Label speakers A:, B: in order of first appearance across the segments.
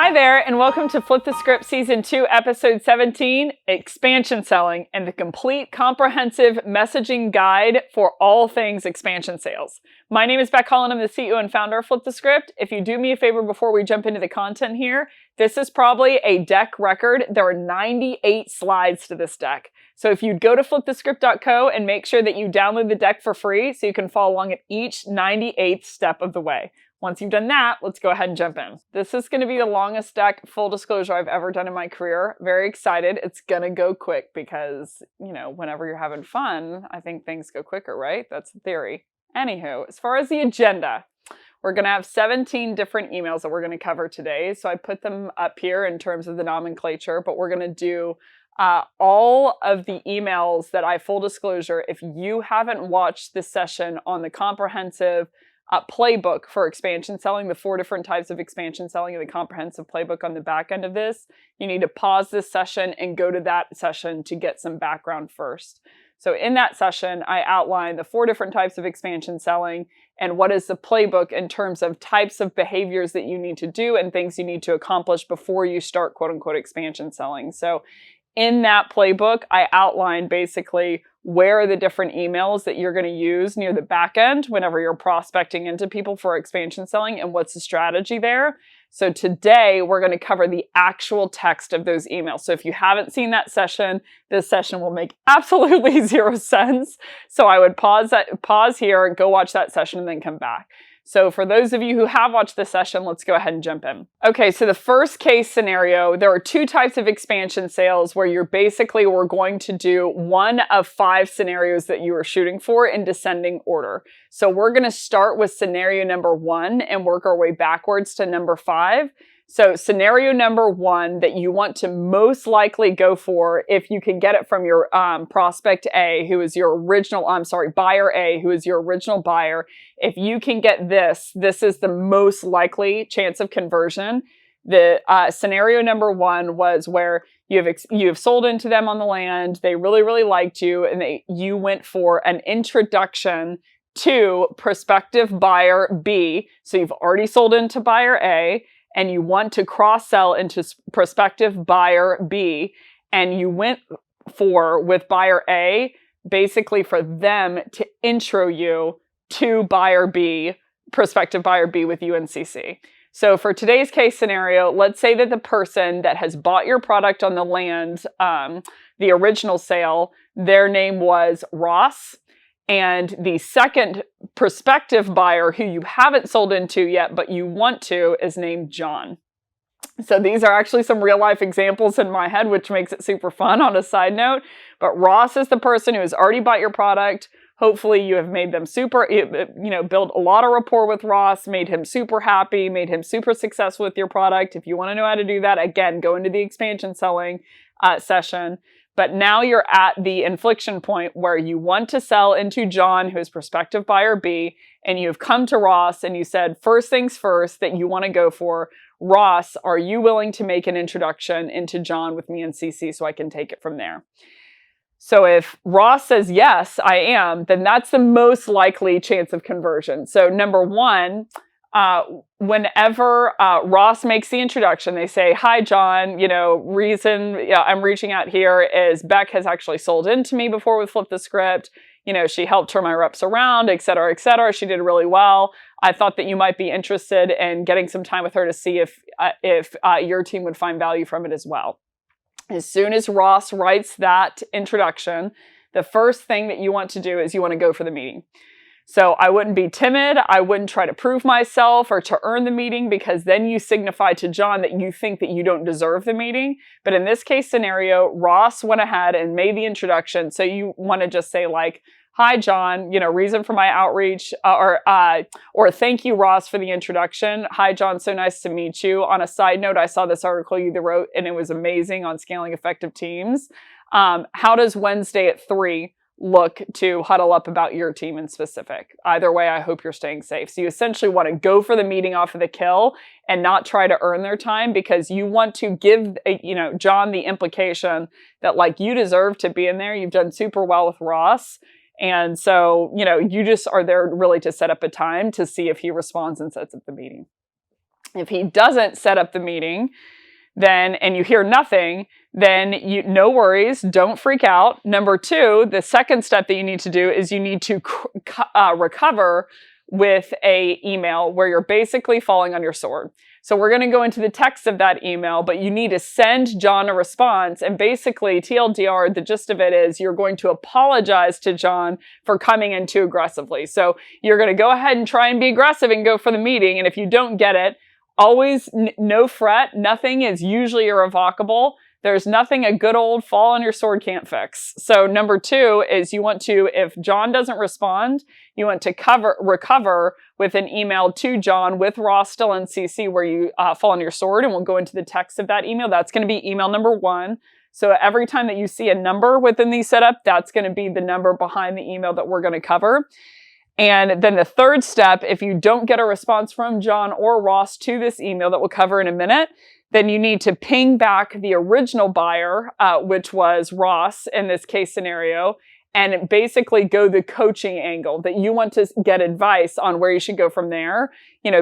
A: Hi there, and welcome to Flip the Script Season 2, Episode 17, Expansion Selling, and the complete comprehensive messaging guide for all things expansion sales. My name is Beck Holland. I'm the CEO and founder of Flip the Script. If you do me a favor before we jump into the content here, this is probably a deck record. There are 98 slides to this deck. So if you'd go to flipthescript.co and make sure that you download the deck for free so you can follow along at each 98th step of the way. Once you've done that, let's go ahead and jump in. This is going to be the longest deck, full disclosure, I've ever done in my career. Very excited. It's going to go quick because, whenever you're having fun, I think things go quicker, right? That's the theory. Anywho, as far as the agenda, we're going to have 17 different emails that we're going to cover today. So I put them up here in terms of the nomenclature, but we're going to do all of the emails that full disclosure, if you haven't watched this session on the comprehensive playbook for expansion selling, the 4 different types of expansion selling and the comprehensive playbook on the back end of this, you need to pause this session and go to that session to get some background first. So in that session, I outline the 4 different types of expansion selling and what is the playbook in terms of types of behaviors that you need to do and things you need to accomplish before you start quote unquote expansion selling. So in that playbook, I outline basically where are the different emails that you're going to use near the back end whenever you're prospecting into people for expansion selling and what's the strategy there. So today we're going to cover the actual text of those emails. So if you haven't seen that session, this session will make absolutely zero sense. So I would pause here and go watch that session and then come back. So for those of you who have watched this session, let's go ahead and jump in. Okay, so the first case scenario, there are 2 types of expansion sales where we're going to do one of 5 scenarios that you are shooting for in descending order. So we're going to start with scenario number 1 and work our way backwards to number 5. So scenario number 1 that you want to most likely go for if you can get it from your prospect A, who is your original, buyer A, who is your original buyer. If you can get this is the most likely chance of conversion. The scenario number 1 was where you have sold into them on the land. They really, really liked you, and you went for an introduction to prospective buyer B. So you've already sold into buyer A, and you want to cross-sell into prospective buyer B, and you went with buyer A, basically for them to intro you to buyer B, prospective buyer B with UNCC. So for today's case scenario, let's say that the person that has bought your product on the land, the original sale, their name was Ross. And the second prospective buyer who you haven't sold into yet, but you want to, is named John. So these are actually some real life examples in my head, which makes it super fun on a side note. But Ross is the person who has already bought your product. Hopefully you have made them built a lot of rapport with Ross, made him super happy, made him super successful with your product. If you want to know how to do that, again, go into the expansion selling session. But now you're at the inflection point where you want to sell into John, who is prospective buyer B, and you've come to Ross and you said, first things first, that you want to go for, Ross, are you willing to make an introduction into John with me and CC so I can take it from there? So if Ross says, yes, I am, then that's the most likely chance of conversion. So number 1, whenever Ross makes the introduction, they say, hi, John, reason I'm reaching out here is Beck has actually sold into me before with Flip the Script. She helped turn my reps around, et cetera, et cetera. She did really well. I thought that you might be interested in getting some time with her to see if your team would find value from it as well. As soon as Ross writes that introduction, the first thing that you want to do is you want to go for the meeting. So I wouldn't be timid. I wouldn't try to prove myself or to earn the meeting, because then you signify to John that you think that you don't deserve the meeting. But in this case scenario, Ross went ahead and made the introduction. So you want to just say like, hi, John, reason for my outreach, or thank you, Ross, for the introduction. Hi, John, so nice to meet you. On a side note, I saw this article you wrote and it was amazing on scaling effective teams. How does Wednesday at 3 look to huddle up about your team in specific? Either way, I hope you're staying safe. So you essentially want to go for the meeting off of the kill and not try to earn their time, because you want to give, John the implication that like you deserve to be in there. You've done super well with Ross. And so, you just are there really to set up a time to see if he responds and sets up the meeting. If he doesn't set up the meeting, then, and you hear nothing, then no worries, don't freak out. Number two, the second step that you need to do is you need to recover with a email where you're basically falling on your sword. So we're going to go into the text of that email, but you need to send John a response. And basically, TLDR, the gist of it is you're going to apologize to John for coming in too aggressively. So you're going to go ahead and try and be aggressive and go for the meeting. And if you don't get it, always no fret. Nothing is usually irrevocable. There's nothing a good old fall on your sword can't fix. So number two is you want to, if John doesn't respond, you want to recover with an email to John with Ross still in CC where you fall on your sword, and we'll go into the text of that email. That's going to be email number one. So every time that you see a number within the setup, that's going to be the number behind the email that we're going to cover. And then the third step, if you don't get a response from John or Ross to this email that we'll cover in a minute, then you need to ping back the original buyer, which was Ross in this case scenario, and basically go the coaching angle that you want to get advice on where you should go from there,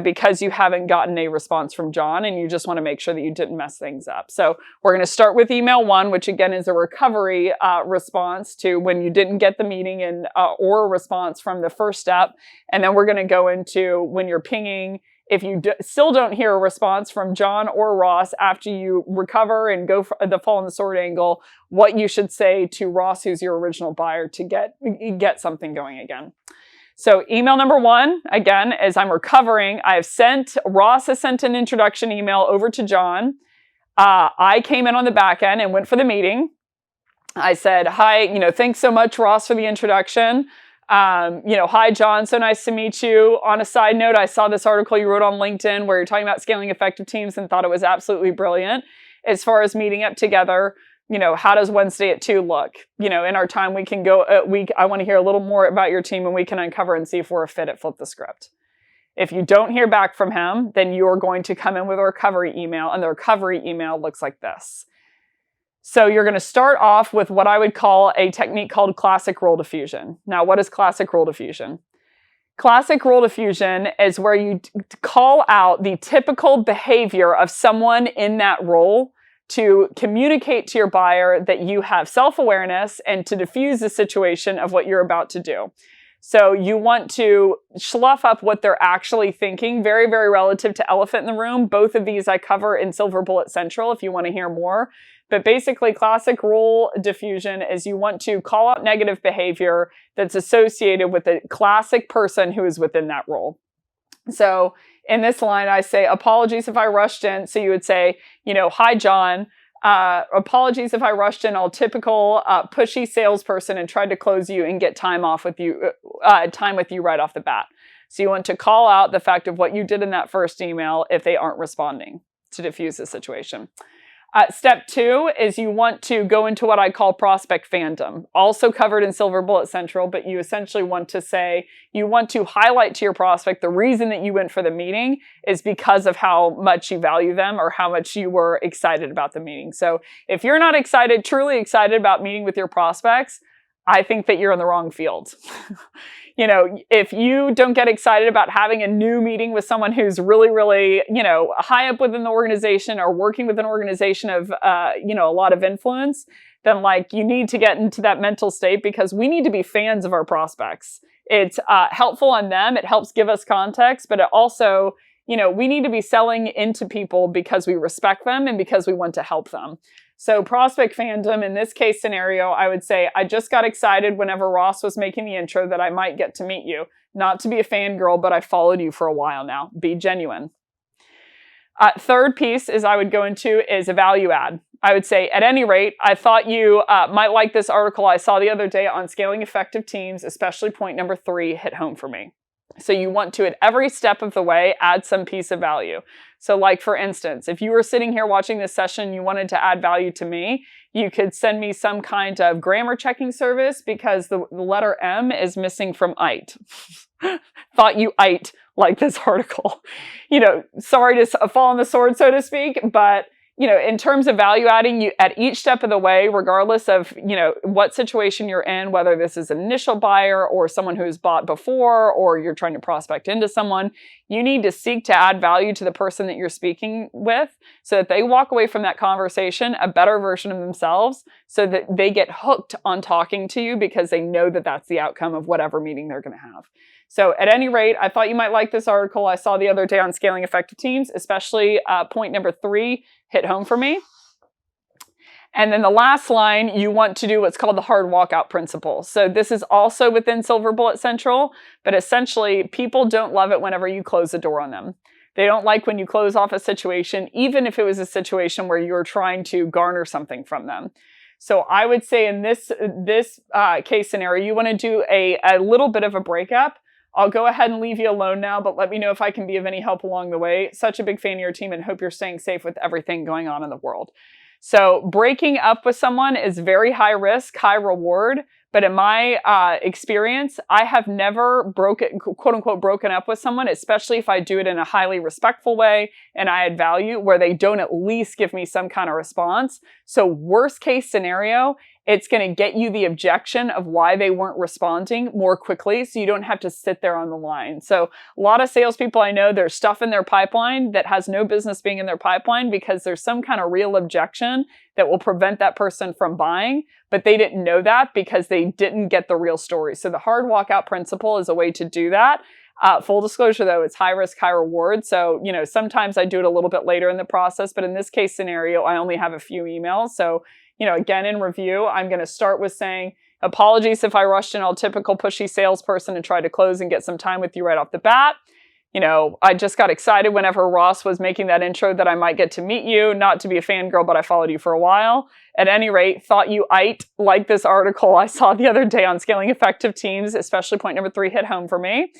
A: because you haven't gotten a response from John and you just want to make sure that you didn't mess things up. So we're going to start with email one, which again is a recovery response to when you didn't get the meeting and or a response from the first step. And then we're going to go into when you're pinging. If you still don't hear a response from John or Ross after you recover and go for the fall on the sword angle, what you should say to Ross, who's your original buyer, to get something going again. So email number one, again, as I'm recovering, Ross has sent an introduction email over to John. I came in on the back end and went for the meeting. I said, hi, thanks so much, Ross, for the introduction. Hi, John. So nice to meet you. On a side note, I saw this article you wrote on LinkedIn where you're talking about scaling effective teams and thought it was absolutely brilliant. As far as meeting up together, how does Wednesday at 2 look? In our time, we can go I want to hear a little more about your team and we can uncover and see if we're a fit at Flip the Script. If you don't hear back from him, then you're going to come in with a recovery email, and the recovery email looks like this. So you're going to start off with what I would call a technique called classic role diffusion. Now, what is classic role diffusion? Classic role diffusion is where you call out the typical behavior of someone in that role to communicate to your buyer that you have self-awareness and to diffuse the situation of what you're about to do. So you want to slough up what they're actually thinking, very, very relative to elephant in the room. Both of these I cover in Silver Bullet Central if you want to hear more. But basically, classic role diffusion is you want to call out negative behavior that's associated with a classic person who is within that role. So in this line, I say, apologies if I rushed in. So you would say, hi, John. Apologies if I rushed in, all typical pushy salesperson and tried to close you and get time with you right off the bat. So you want to call out the fact of what you did in that first email if they aren't responding to diffuse the situation. Step two is you want to go into what I call prospect fandom, also covered in Silver Bullet Central, but you essentially want to highlight to your prospect the reason that you went for the meeting is because of how much you value them or how much you were excited about the meeting. So if you're not truly excited about meeting with your prospects, I think that you're in the wrong field. If you don't get excited about having a new meeting with someone who's really, really, high up within the organization or working with an organization of, a lot of influence, then you need to get into that mental state because we need to be fans of our prospects. It's helpful on them. It helps give us context, but it also, we need to be selling into people because we respect them and because we want to help them. So prospect fandom, in this case scenario, I would say, I just got excited whenever Ross was making the intro that I might get to meet you. Not to be a fangirl, but I followed you for a while now. Be genuine. Third piece I would go into is a value add. I would say, at any rate, I thought you might like this article I saw the other day on scaling effective teams, especially point number 3 hit home for me. So you want to, at every step of the way, add some piece of value. So for instance, if you were sitting here watching this session, you wanted to add value to me, you could send me some kind of grammar checking service because the letter M is missing from "ite." Thought you "ite" like this article. Sorry to fall on the sword, so to speak, but in terms of value adding, you at each step of the way, regardless of, what situation you're in, whether this is an initial buyer or someone who's bought before, or you're trying to prospect into someone, you need to seek to add value to the person that you're speaking with so that they walk away from that conversation a better version of themselves, so that they get hooked on talking to you because they know that that's the outcome of whatever meeting they're going to have. So at any rate, I thought you might like this article I saw the other day on scaling effective teams, especially point number 3 hit home for me. And then the last line, you want to do what's called the hard walkout principle. So this is also within Silver Bullet Central, but essentially people don't love it whenever you close the door on them. They don't like when you close off a situation, even if it was a situation where you're trying to garner something from them. So I would say in this case scenario, you want to do a little bit of a breakup. I'll go ahead and leave you alone now, but let me know if I can be of any help along the way. Such a big fan of your team and hope you're staying safe with everything going on in the world. So breaking up with someone is very high risk, high reward. But in my experience, I have never quote unquote, broken up with someone, especially if I do it in a highly respectful way and I add value where they don't at least give me some kind of response. So worst case scenario, it's going to get you the objection of why they weren't responding more quickly, so you don't have to sit there on the line. So a lot of salespeople I know, there's stuff in their pipeline that has no business being in their pipeline because there's some kind of real objection that will prevent that person from buying, but they didn't know that because they didn't get the real story. So the hard walkout principle is a way to do that. Full disclosure though, it's high risk, high reward. So, sometimes I do it a little bit later in the process, but in this case scenario, I only have a few emails. So, again, in review, I'm going to start with saying, apologies if I rushed in all typical pushy salesperson and tried to close and get some time with you right off the bat. I just got excited whenever Ross was making that intro that I might get to meet you, not to be a fangirl, but I followed you for a while. At any rate, thought you like this article I saw the other day on scaling effective teams, especially point number 3 hit home for me.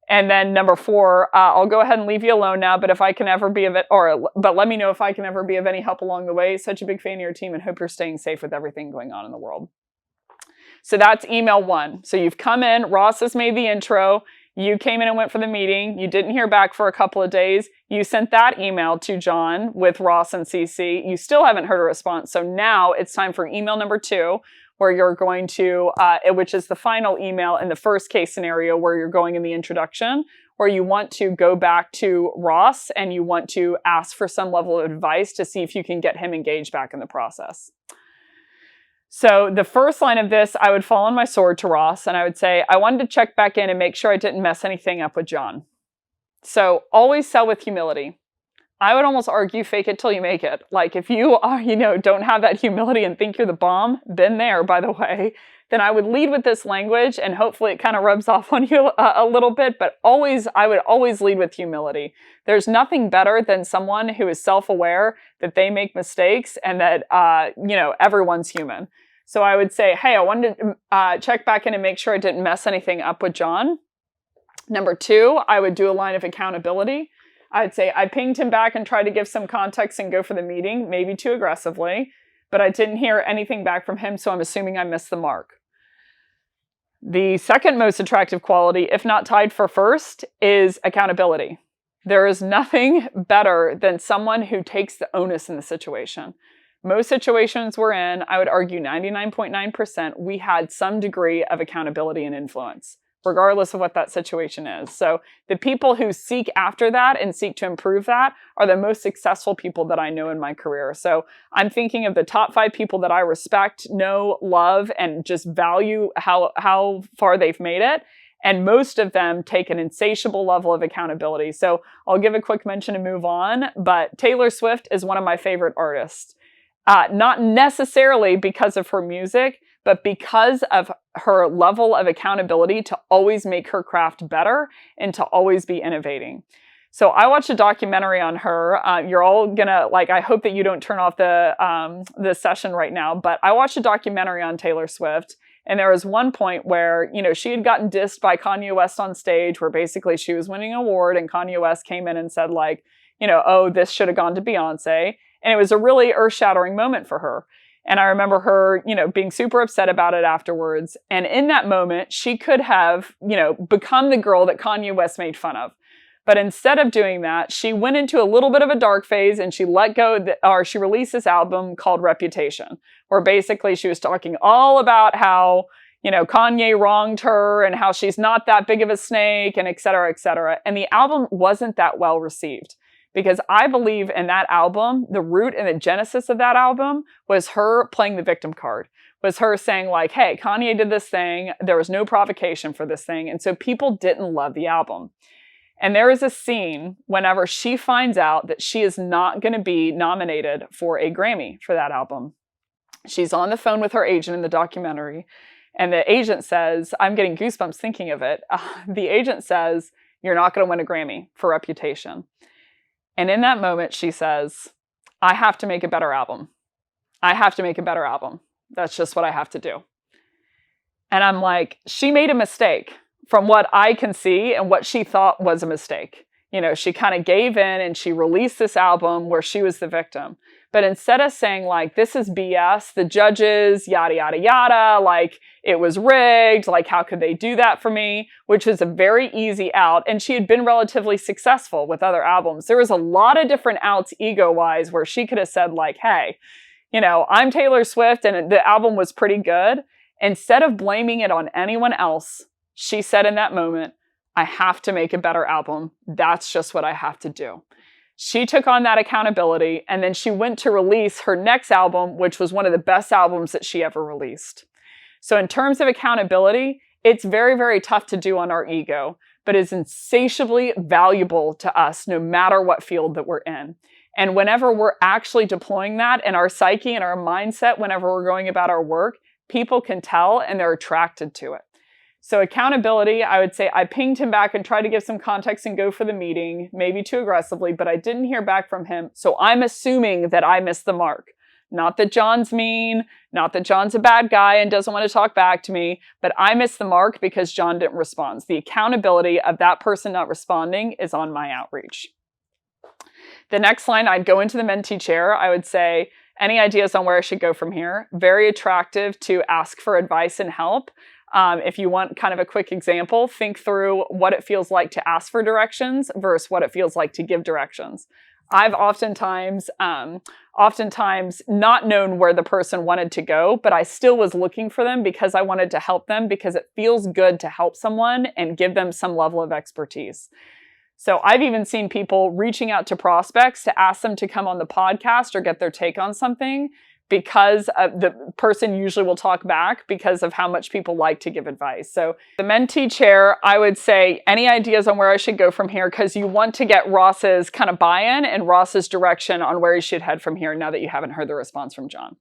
A: And then number 4, I'll go ahead and leave you alone now, but if I can ever be of it, but let me know if I can ever be of any help along the way. Such a big fan of your team and hope you're staying safe with everything going on in the world. So that's email 1. So you've come in, Ross has made the intro, you came in and went for the meeting, you didn't hear back for a couple of days, you sent that email to John with Ross and CC, you still haven't heard a response. So now it's time for email number 2, where you're going to, which is the final email in the first case scenario where you're going in the introduction, where you want to go back to Ross and you want to ask for some level of advice to see if you can get him engaged back in the process. So the first line of this, I would fall on my sword to Ross and I would say, I wanted to check back in and make sure I didn't mess anything up with John. So always sell with humility. I would almost argue fake it till you make it. Like if you are, don't have that humility and think you're the bomb, been there, by the way, then I would lead with this language and hopefully it kind of rubs off on you a little bit, but I would always lead with humility. There's nothing better than someone who is self-aware that they make mistakes and that, everyone's human. So I would say, hey, I wanted to check back in and make sure I didn't mess anything up with John. Number 2, I would do a line of accountability. I'd say I pinged him back and tried to give some context and go for the meeting, maybe too aggressively, but I didn't hear anything back from him, so I'm assuming I missed the mark. The second most attractive quality, if not tied for first, is accountability. There is nothing better than someone who takes the onus in the situation. Most situations we're in, I would argue 99.9%, we had some degree of accountability and influence, regardless of what that situation is. So the people who seek after that and seek to improve that are the most successful people that I know in my career. So I'm thinking of the top 5 people that I respect, know, love, and just value how far they've made it. And most of them take an insatiable level of accountability. So I'll give a quick mention and move on, but Taylor Swift is one of my favorite artists. Not necessarily because of her music, but because of her level of accountability to always make her craft better and to always be innovating. So I watched a documentary on her. You're all gonna, I hope that you don't turn off the session right now, but I watched a documentary on Taylor Swift. And there was one point where, she had gotten dissed by Kanye West on stage where basically she was winning an award and Kanye West came in and said oh, this should have gone to Beyonce. And it was a really earth-shattering moment for her. And I remember her, being super upset about it afterwards. And in that moment, she could have, become the girl that Kanye West made fun of. But instead of doing that, she went into a little bit of a dark phase and she she released this album called Reputation, where basically she was talking all about how, Kanye wronged her and how she's not that big of a snake and et cetera, et cetera. And the album wasn't that well received because I believe in that album, the root and the genesis of that album was her playing the victim card, was her saying like, hey, Kanye did this thing. There was no provocation for this thing. And so people didn't love the album. And there is a scene whenever she finds out that she is not going to be nominated for a Grammy for that album. She's on the phone with her agent in the documentary. And the agent says, I'm getting goosebumps thinking of it. The agent says, you're not going to win a Grammy for Reputation. And in that moment, she says, I have to make a better album. I have to make a better album. That's just what I have to do. And I'm like, she made a mistake from what I can see and what she thought was a mistake. She kind of gave in and she released this album where she was the victim. But instead of saying like, this is BS, the judges, yada, yada, yada, like it was rigged, like how could they do that for me? Which is a very easy out. And she had been relatively successful with other albums. There was a lot of different outs ego-wise where she could have said like, hey, I'm Taylor Swift and the album was pretty good. Instead of blaming it on anyone else, she said in that moment, I have to make a better album. That's just what I have to do. She took on that accountability and then she went to release her next album, which was one of the best albums that she ever released. So in terms of accountability, it's very, very tough to do on our ego, but is insatiably valuable to us no matter what field that we're in. And whenever we're actually deploying that in our psyche and our mindset, whenever we're going about our work, people can tell and they're attracted to it. So accountability, I would say I pinged him back and tried to give some context and go for the meeting, maybe too aggressively, but I didn't hear back from him. So I'm assuming that I missed the mark. Not that John's mean, not that John's a bad guy and doesn't want to talk back to me, but I missed the mark because John didn't respond. The accountability of that person not responding is on my outreach. The next line, I'd go into the mentee chair. I would say, any ideas on where I should go from here? Very attractive to ask for advice and help. If you want kind of a quick example, think through what it feels like to ask for directions versus what it feels like to give directions. I've oftentimes not known where the person wanted to go, but I still was looking for them because I wanted to help them because it feels good to help someone and give them some level of expertise. So I've even seen people reaching out to prospects to ask them to come on the podcast or get their take on something because the person usually will talk back because of how much people like to give advice. So the mentee chair, I would say, any ideas on where I should go from here? Because you want to get Ross's kind of buy-in and Ross's direction on where you should head from here now that you haven't heard the response from John.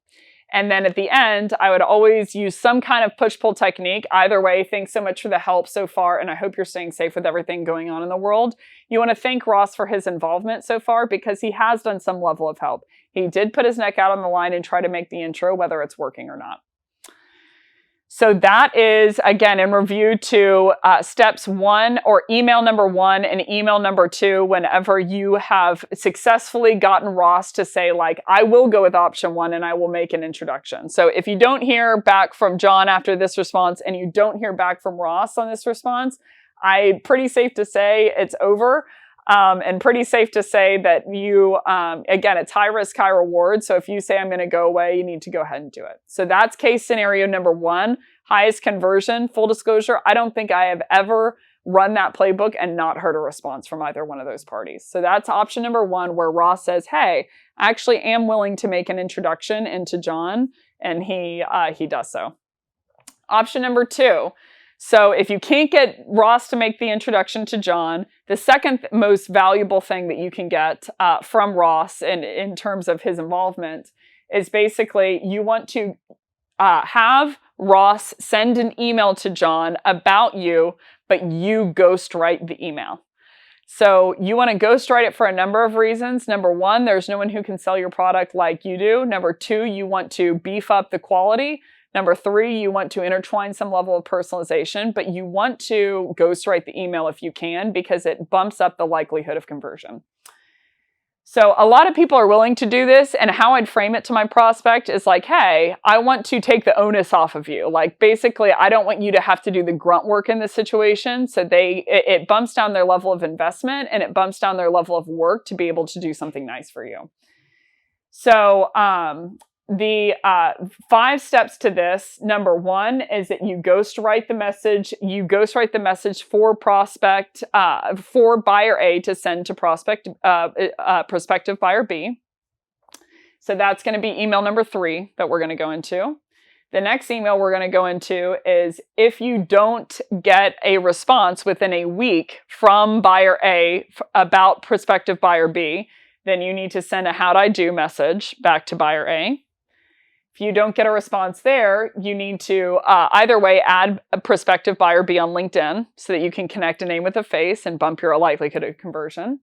A: And then at the end, I would always use some kind of push-pull technique. Either way, thanks so much for the help so far, and I hope you're staying safe with everything going on in the world. You want to thank Ross for his involvement so far because he has done some level of help. He did put his neck out on the line and try to make the intro, whether it's working or not. So that is, again, in review to steps 1 or email number 1 and email number 2 whenever you have successfully gotten Ross to say, like, I will go with option 1 and I will make an introduction. So if you don't hear back from John after this response and you don't hear back from Ross on this response, I'm pretty safe to say it's over. And pretty safe to say that you, again, it's high risk, high reward. So if you say I'm going to go away, you need to go ahead and do it. So that's case scenario number 1, highest conversion. Full disclosure, I don't think I have ever run that playbook and not heard a response from either one of those parties. So that's option number 1 where Ross says, hey, I actually am willing to make an introduction into John. And he does so. Option number 2. So if you can't get Ross to make the introduction to John, the second most valuable thing that you can get from Ross in terms of his involvement is basically you want to have Ross send an email to John about you, but you ghostwrite the email. So you want to ghostwrite it for a number of reasons. Number 1, there's no one who can sell your product like you do. Number 2, you want to beef up the quality. Number 3, you want to intertwine some level of personalization, but you want to ghostwrite the email if you can because it bumps up the likelihood of conversion. So a lot of people are willing to do this, and how I'd frame it to my prospect is like, hey, I want to take the onus off of you. Like, basically, I don't want you to have to do the grunt work in this situation. So it bumps down their level of investment, and it bumps down their level of work to be able to do something nice for you. So the 5 steps to this, number 1 is that you ghostwrite the message. You ghostwrite the message for buyer A to send to prospective buyer B. So that's going to be email number 3 that we're going to go into. The next email we're going to go into is if you don't get a response within a week from buyer A about prospective buyer B, then you need to send a how'd I do message back to buyer A. If you don't get a response there, you need to either way add a prospective buyer B on LinkedIn so that you can connect a name with a face and bump your likelihood of conversion.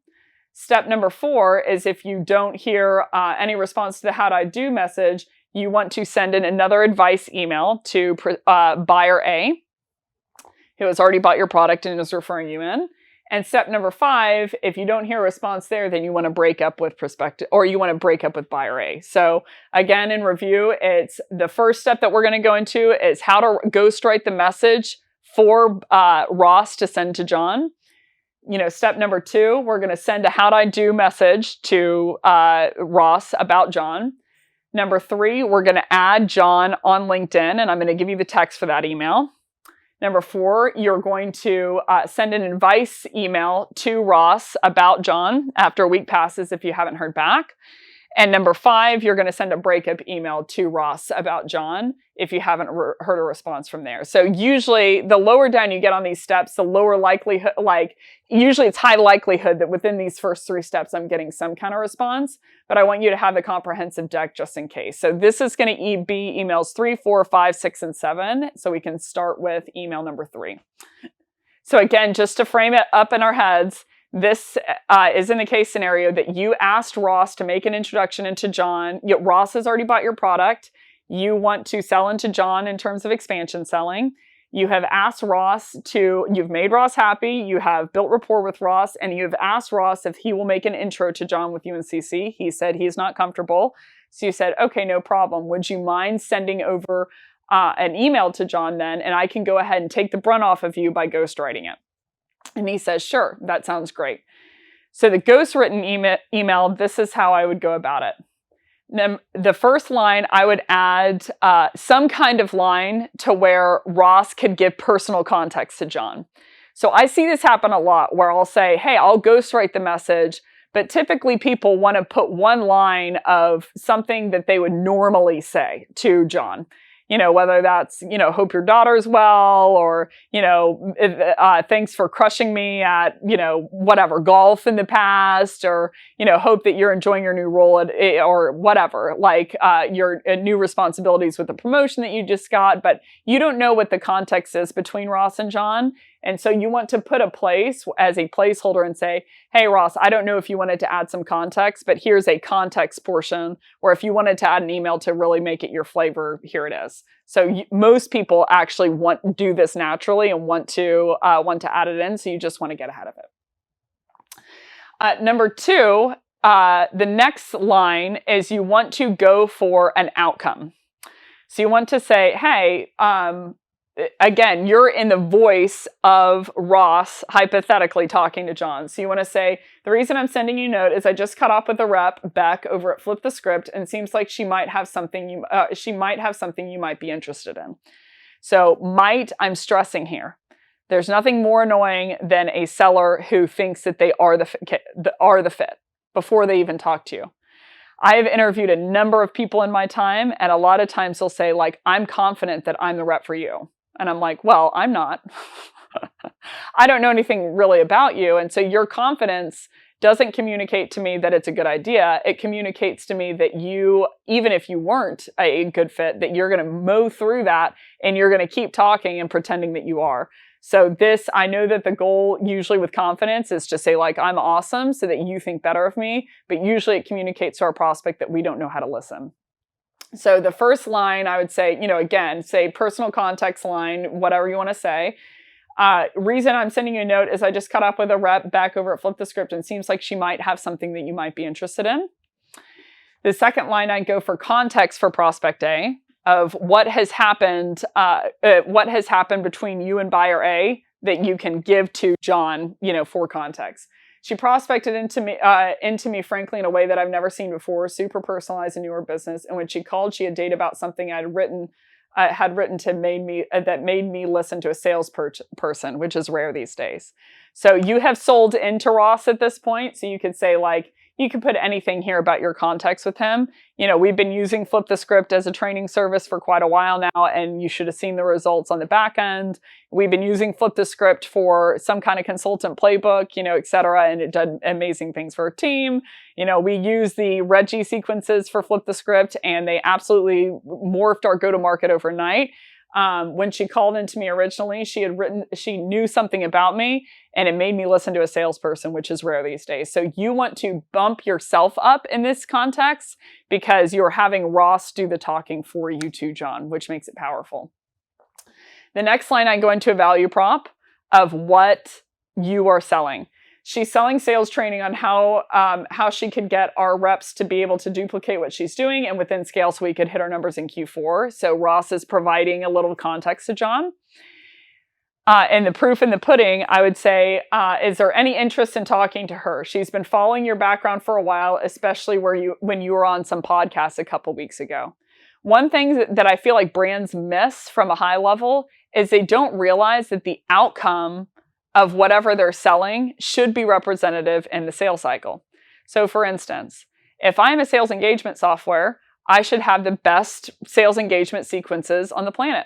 A: Step number 4 is if you don't hear any response to the how'd I do message, you want to send in another advice email to buyer A, who has already bought your product and is referring you in. And step number 5, if you don't hear a response there, then you want to break up with buyer A. So again, in review, it's the first step that we're going to go into is how to ghostwrite the message for Ross to send to John. Step number 2, we're going to send a how'd I do message to Ross about John. Number 3, we're going to add John on LinkedIn, and I'm going to give you the text for that email. Number 4, you're going to send an advice email to Ross about John after a week passes if you haven't heard back. And number 5, you're going to send a breakup email to Ross about John if you haven't heard a response from there. So usually the lower down you get on these steps, the lower likelihood, usually it's high likelihood that within these first 3 steps, I'm getting some kind of response, but I want you to have the comprehensive deck just in case. So this is going to be emails 3, 4, 5, 6, and 7. So we can start with email number 3. So again, just to frame it up in our heads, this is in the case scenario that you asked Ross to make an introduction into John. Ross has already bought your product. You want to sell into John in terms of expansion selling. You have asked you've made Ross happy. You have built rapport with Ross, and you've asked Ross if he will make an intro to John with you in CC. He said he's not comfortable. So you said, okay, no problem. Would you mind sending over an email to John then? And I can go ahead and take the brunt off of you by ghostwriting it. And he says, sure, that sounds great. So the ghostwritten email, this is how I would go about it. Then the first line, I would add some kind of line to where Ross could give personal context to John. So I see this happen a lot where I'll say, hey, I'll ghostwrite the message, but typically people want to put one line of something that they would normally say to John. Whether that's, hope your daughter's well, or, thanks for crushing me at, whatever, golf in the past, or, hope that you're enjoying your new role or whatever, your new responsibilities with the promotion that you just got, but you don't know what the context is between Ross and John. And so you want to put a place as a placeholder and say, hey, Ross, I don't know if you wanted to add some context, but here's a context portion, or if you wanted to add an email to really make it your flavor, here it is. So most people actually do this naturally and want to add it in. So you just want to get ahead of it. Number 2, the next line is you want to go for an outcome. So you want to say, hey, again, you're in the voice of Ross, hypothetically talking to John. So you want to say, the reason I'm sending you a note is I just cut off with a rep, Beck, over at Flip the Script, and it seems like she might have something you might be interested in. So I'm stressing here. There's nothing more annoying than a seller who thinks that they are the fit before they even talk to you. I have interviewed a number of people in my time, and a lot of times they'll say, I'm confident that I'm the rep for you. And I'm like, well, I'm not. I don't know anything really about you. And so your confidence doesn't communicate to me that it's a good idea. It communicates to me that you, even if you weren't a good fit, that you're going to mow through that and you're going to keep talking and pretending that you are. So I know that the goal usually with confidence is to say I'm awesome so that you think better of me. But usually it communicates to our prospect that we don't know how to listen. So the first line I would say, again, say personal context line, whatever you want to say. Reason I'm sending you a note is I just caught up with a rep back over at Flip the Script, and it seems like she might have something that you might be interested in. The second line, I go for context for prospect A of what has happened between you and buyer A that you can give to John, for context. She prospected into me, frankly, in a way that I've never seen before, super personalized and newer business. And when she called, she had data about something I'd written that made me listen to a salesperson, which is rare these days. So you have sold into Ross at this point. So you could say, like, you can put anything here about your context with him. We've been using Flip the Script as a training service for quite a while now, and you should have seen the results on the back end. We've been using Flip the Script for some kind of consultant playbook, et cetera, and it did amazing things for our team. We use the Reggie sequences for Flip the Script, and they absolutely morphed our go-to-market overnight. When she called into me originally, she knew something about me, and it made me listen to a salesperson, which is rare these days. So you want to bump yourself up in this context because you're having Ross do the talking for you too, John, which makes it powerful. The next line, I go into a value prop of what you are selling. She's selling sales training on how she could get our reps to be able to duplicate what she's doing and within scale so we could hit our numbers in Q4. So Ross is providing a little context to John. And the proof in the pudding, I would say, is there any interest in talking to her? She's been following your background for a while, especially when you were on some podcasts a couple weeks ago. One thing that I feel like brands miss from a high level is they don't realize that the outcome of whatever they're selling should be representative in the sales cycle. So for instance, if I'm a sales engagement software, I should have the best sales engagement sequences on the planet.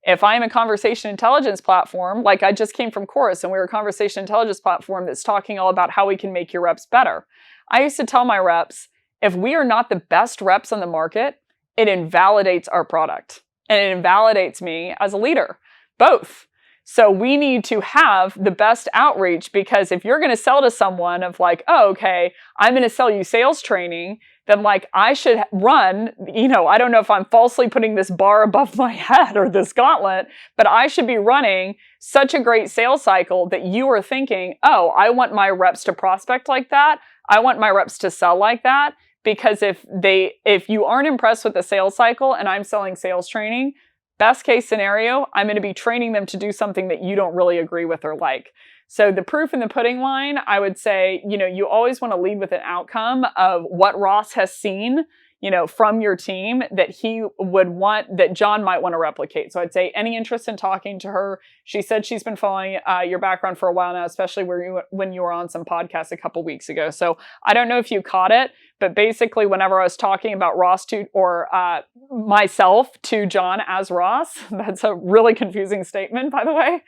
A: If I'm a conversation intelligence platform, like I just came from Chorus and we're a conversation intelligence platform that's talking all about how we can make your reps better. I used to tell my reps, if we are not the best reps on the market, it invalidates our product and it invalidates me as a leader, both. So we need to have the best outreach, because if you're going to sell to someone of like, oh, okay, I'm going to sell you sales training, then like I should run, I don't know if I'm falsely putting this bar above my head or this gauntlet, but I should be running such a great sales cycle that you are thinking, oh, I want my reps to prospect like that. I want my reps to sell like that. Because if you aren't impressed with the sales cycle and I'm selling sales training, best case scenario, I'm going to be training them to do something that you don't really agree with or like. So the proof in the pudding line, I would say, you always want to lead with an outcome of what Ross has seen, from your team that he would want, that John might want to replicate. So I'd say any interest in talking to her. She said she's been following your background for a while now, especially when you were on some podcasts a couple weeks ago. So I don't know if you caught it, but basically whenever I was talking about Ross myself to John as Ross, that's a really confusing statement, by the way.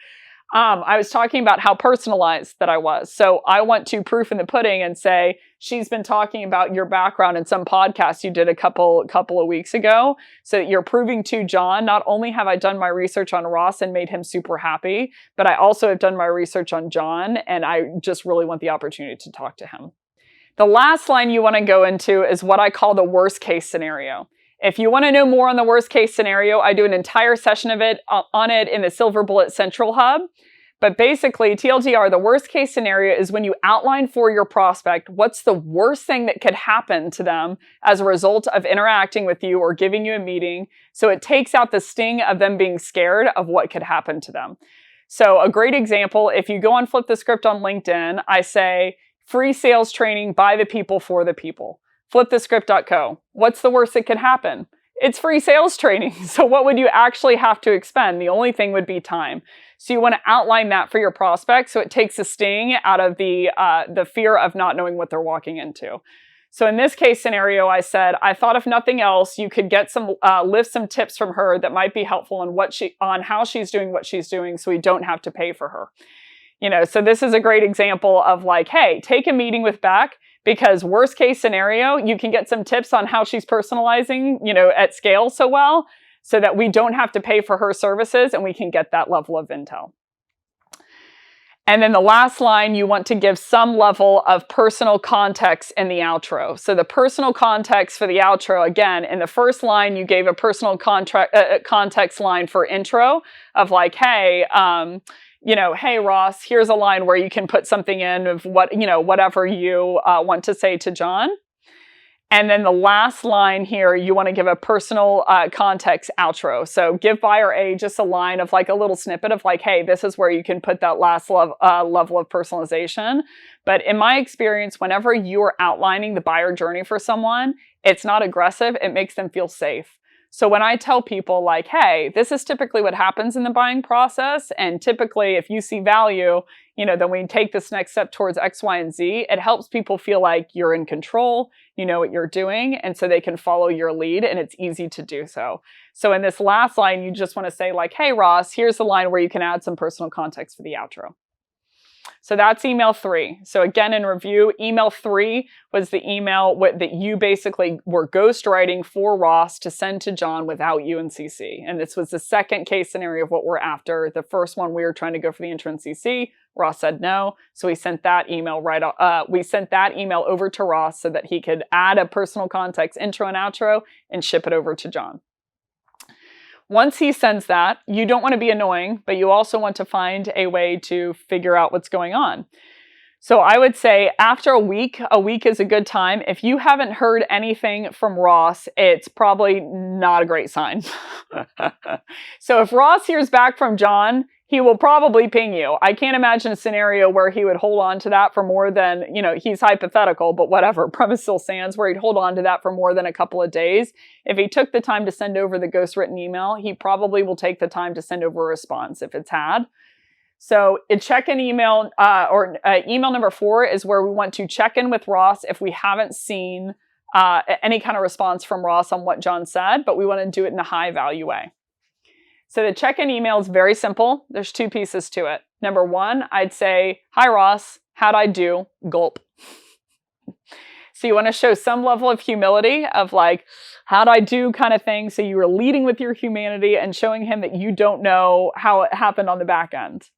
A: I was talking about how personalized that I was. So I want to proof in the pudding and say, she's been talking about your background in some podcast you did a couple of weeks ago. So that you're proving to John, not only have I done my research on Ross and made him super happy, but I also have done my research on John, and I just really want the opportunity to talk to him. The last line you want to go into is what I call the worst case scenario. If you want to know more on the worst case scenario, I do an entire session of it on it in the Silver Bullet Central Hub. But basically, TLDR, the worst case scenario is when you outline for your prospect what's the worst thing that could happen to them as a result of interacting with you or giving you a meeting. So it takes out the sting of them being scared of what could happen to them. So a great example, if you go on Flip the Script on LinkedIn, I say free sales training by the people for the people. Flipthescript.co. What's the worst that could happen? It's free sales training. So what would you actually have to expend? The only thing would be time. So you want to outline that for your prospect so it takes the sting out of the fear of not knowing what they're walking into. So in this case scenario, I said, I thought if nothing else, you could get lift some tips from her that might be helpful on how she's doing what she's doing, so we don't have to pay for her. So this is a great example of like, hey, take a meeting with Beck, because worst case scenario, you can get some tips on how she's personalizing, at scale so well, so that we don't have to pay for her services and we can get that level of intel. And then the last line, you want to give some level of personal context in the outro. So the personal context for the outro, again, in the first line, you gave a personal context line for intro of like, hey, hey, Ross, here's a line where you can put something in of whatever you want to say to John. And then the last line here, you want to give a personal context outro. So give buyer A just a line of like a little snippet of like, hey, this is where you can put that last level of personalization. But in my experience, whenever you're outlining the buyer journey for someone, it's not aggressive. It makes them feel safe. So when I tell people like, hey, this is typically what happens in the buying process. And typically if you see value, then we take this next step towards X, Y, and Z. It helps people feel like you're in control, you know what you're doing, and so they can follow your lead, and it's easy to do so. So in this last line, you just want to say like, hey, Ross, here's the line where you can add some personal context for the outro. So that's email 3. So again, in review, email 3 was the email that you basically were ghostwriting for Ross to send to John without you and CC. And this was the second case scenario of what we're after. The first one, we were trying to go for the intro and CC. Ross said no. So we sent that email over to Ross so that he could add a personal context intro and outro and ship it over to John. Once he sends that, you don't want to be annoying, but you also want to find a way to figure out what's going on. So I would say after a week is a good time. If you haven't heard anything from Ross, it's probably not a great sign. So if Ross hears back from John, he will probably ping you. I can't imagine a scenario where he would hold on to that for more than, he's hypothetical, but whatever, premise still stands, where he'd hold on to that for more than a couple of days. If he took the time to send over the ghostwritten email, he probably will take the time to send over a response if it's had. So a check-in email email number 4 is where we want to check in with Ross if we haven't seen any kind of response from Ross on what John said, but we want to do it in a high value way. So the check-in email is very simple. There's 2 pieces to it. Number 1, I'd say, hi Ross, how'd I do? Gulp. So you want to show some level of humility of like, how'd I do kind of thing. So you were leading with your humanity and showing him that you don't know how it happened on the back end.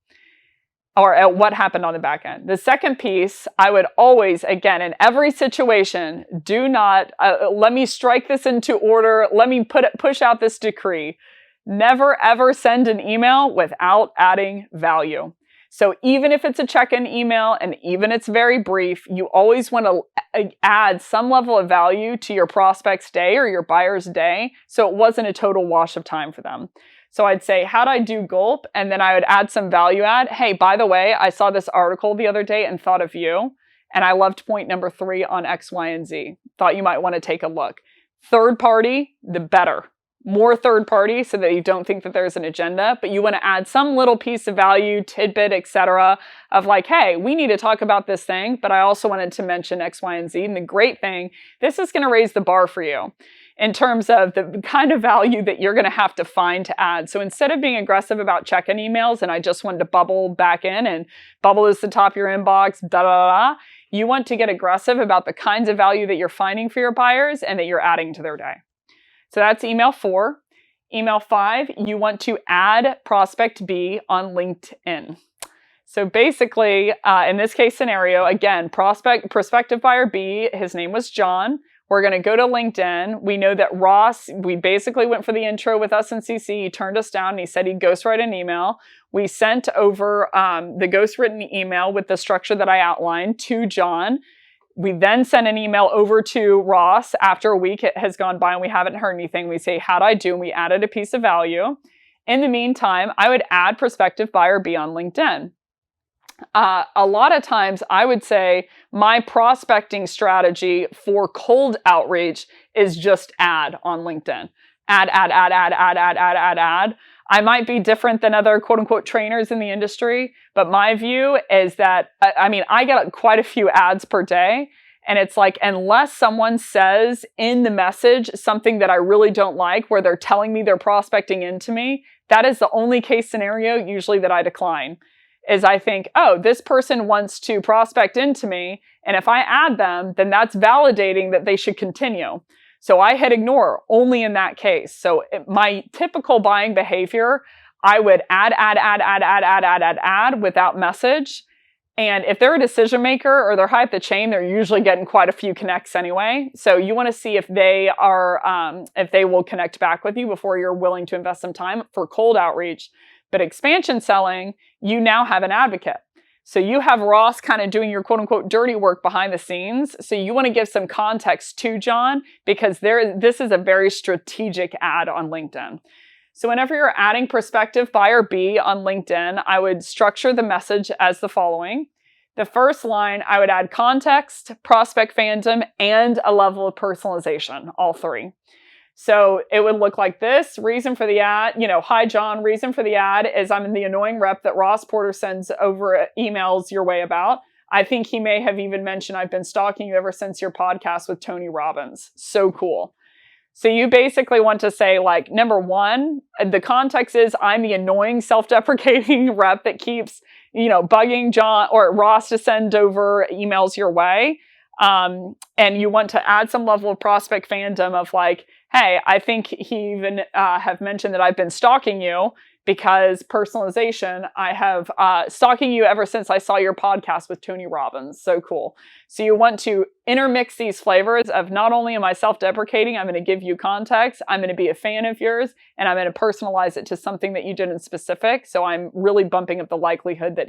A: Or what happened on the back end. The second piece, I would always, again, in every situation, do not, let me strike this into order. Let me push out this decree. Never, ever send an email without adding value. So even if it's a check-in email and even it's very brief, you always want to add some level of value to your prospect's day or your buyer's day so it wasn't a total wash of time for them. So I'd say, how'd I do? Gulp. And then I would add some value add. Hey, by the way, I saw this article the other day and thought of you. And I loved point number 3 on X, Y, and Z. Thought you might want to take a look. Third party, the better. More third party so that you don't think that there's an agenda, but you want to add some little piece of value, tidbit, etc. of like, hey, we need to talk about this thing, but I also wanted to mention X, Y, and Z. And the great thing, this is going to raise the bar for you in terms of the kind of value that you're going to have to find to add. So instead of being aggressive about check-in emails, and I just wanted to bubble back in and bubble is the top of your inbox, you want to get aggressive about the kinds of value that you're finding for your buyers and that you're adding to their day. So that's email 4. Email 5, you want to add prospect B on LinkedIn. So basically, in this case scenario, again, prospective buyer B, his name was John. We're going to go to LinkedIn. We know that Ross, we basically went for the intro with us in CC. He turned us down and he said he'd ghostwrite an email. We sent over the ghostwritten email with the structure that I outlined to John. We then send an email over to Ross after a week has gone by and we haven't heard anything. We say, how'd I do? And we added a piece of value. In the meantime, I would add prospective buyer B on LinkedIn. A lot of times I would say my prospecting strategy for cold outreach is just add on LinkedIn. Add. I might be different than other quote unquote trainers in the industry, but my view is that, I get quite a few ads per day. And it's like, unless someone says in the message something that I really don't like, where they're telling me they're prospecting into me, that is the only case scenario usually that I decline. Is I think, oh, this person wants to prospect into me. And if I add them, then that's validating that they should continue. So I hit ignore only in that case. So my typical buying behavior, I would add without message. And if they're a decision maker or they're high up the chain, they're usually getting quite a few connects anyway. So you want to see if they are, if they will connect back with you before you're willing to invest some time. For cold outreach, But expansion selling, you now have an advocate. So you have Ross kind of doing your quote unquote dirty work behind the scenes. So you want to give some context to John because this is a very strategic ad on LinkedIn. So whenever you're adding prospective buyer B on LinkedIn, I would structure the message as the following. The first line, I would add context, prospect fandom, and a level of personalization, all three. So it would look like this. Reason for the ad, hi, John. Reason for the ad is I'm the annoying rep that Ross Porter sends over emails your way about. I think he may have even mentioned I've been stalking you ever since your podcast with Tony Robbins. So cool. So you basically want to say, like, number one, the context is I'm the annoying self-deprecating rep that keeps, bugging John or Ross to send over emails your way. And you want to add some level of prospect fandom of like, hey, I think he even have mentioned that I've been stalking you because personalization, I have stalking you ever since I saw your podcast with Tony Robbins. So cool. So you want to intermix these flavors of not only am I self-deprecating, I'm going to give you context, I'm going to be a fan of yours, and I'm going to personalize it to something that you did in specific. So I'm really bumping up the likelihood that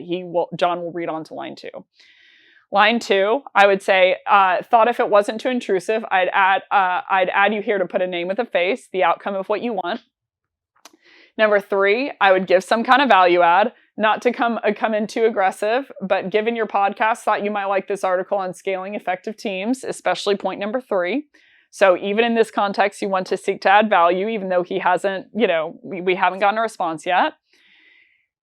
A: John will read on to line 2. Line 2, I would say, thought if it wasn't too intrusive, I'd add you here to put a name with a face, the outcome of what you want. Number 3, I would give some kind of value add, not to come in too aggressive, but given your podcast, thought you might like this article on scaling effective teams, especially point number 3. So even in this context, you want to seek to add value, even though he hasn't, we haven't gotten a response yet.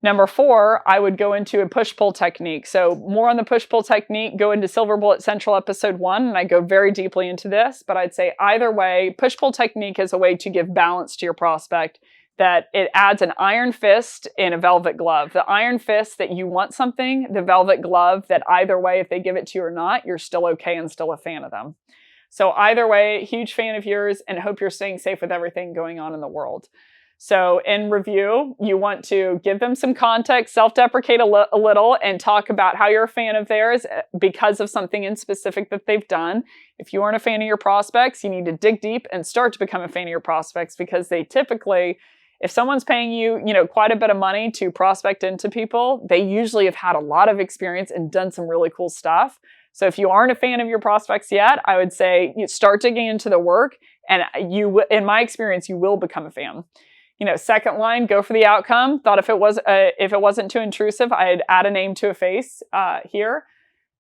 A: Number 4, I would go into a push-pull technique. So more on the push-pull technique, go into Silver Bullet Central episode 1, and I go very deeply into this. But I'd say either way, push-pull technique is a way to give balance to your prospect, that it adds an iron fist in a velvet glove. The iron fist that you want something, the velvet glove that either way, if they give it to you or not, you're still okay and still a fan of them. So either way, huge fan of yours and hope you're staying safe with everything going on in the world. So in review, you want to give them some context, self-deprecate a little, and talk about how you're a fan of theirs because of something in specific that they've done. If you aren't a fan of your prospects, you need to dig deep and start to become a fan of your prospects because they typically, if someone's paying you, quite a bit of money to prospect into people, they usually have had a lot of experience and done some really cool stuff. So if you aren't a fan of your prospects yet, I would say you start digging into the work, and in my experience, you will become a fan. Second line, go for the outcome. Thought if it wasn't too intrusive, I'd add a name to a face here.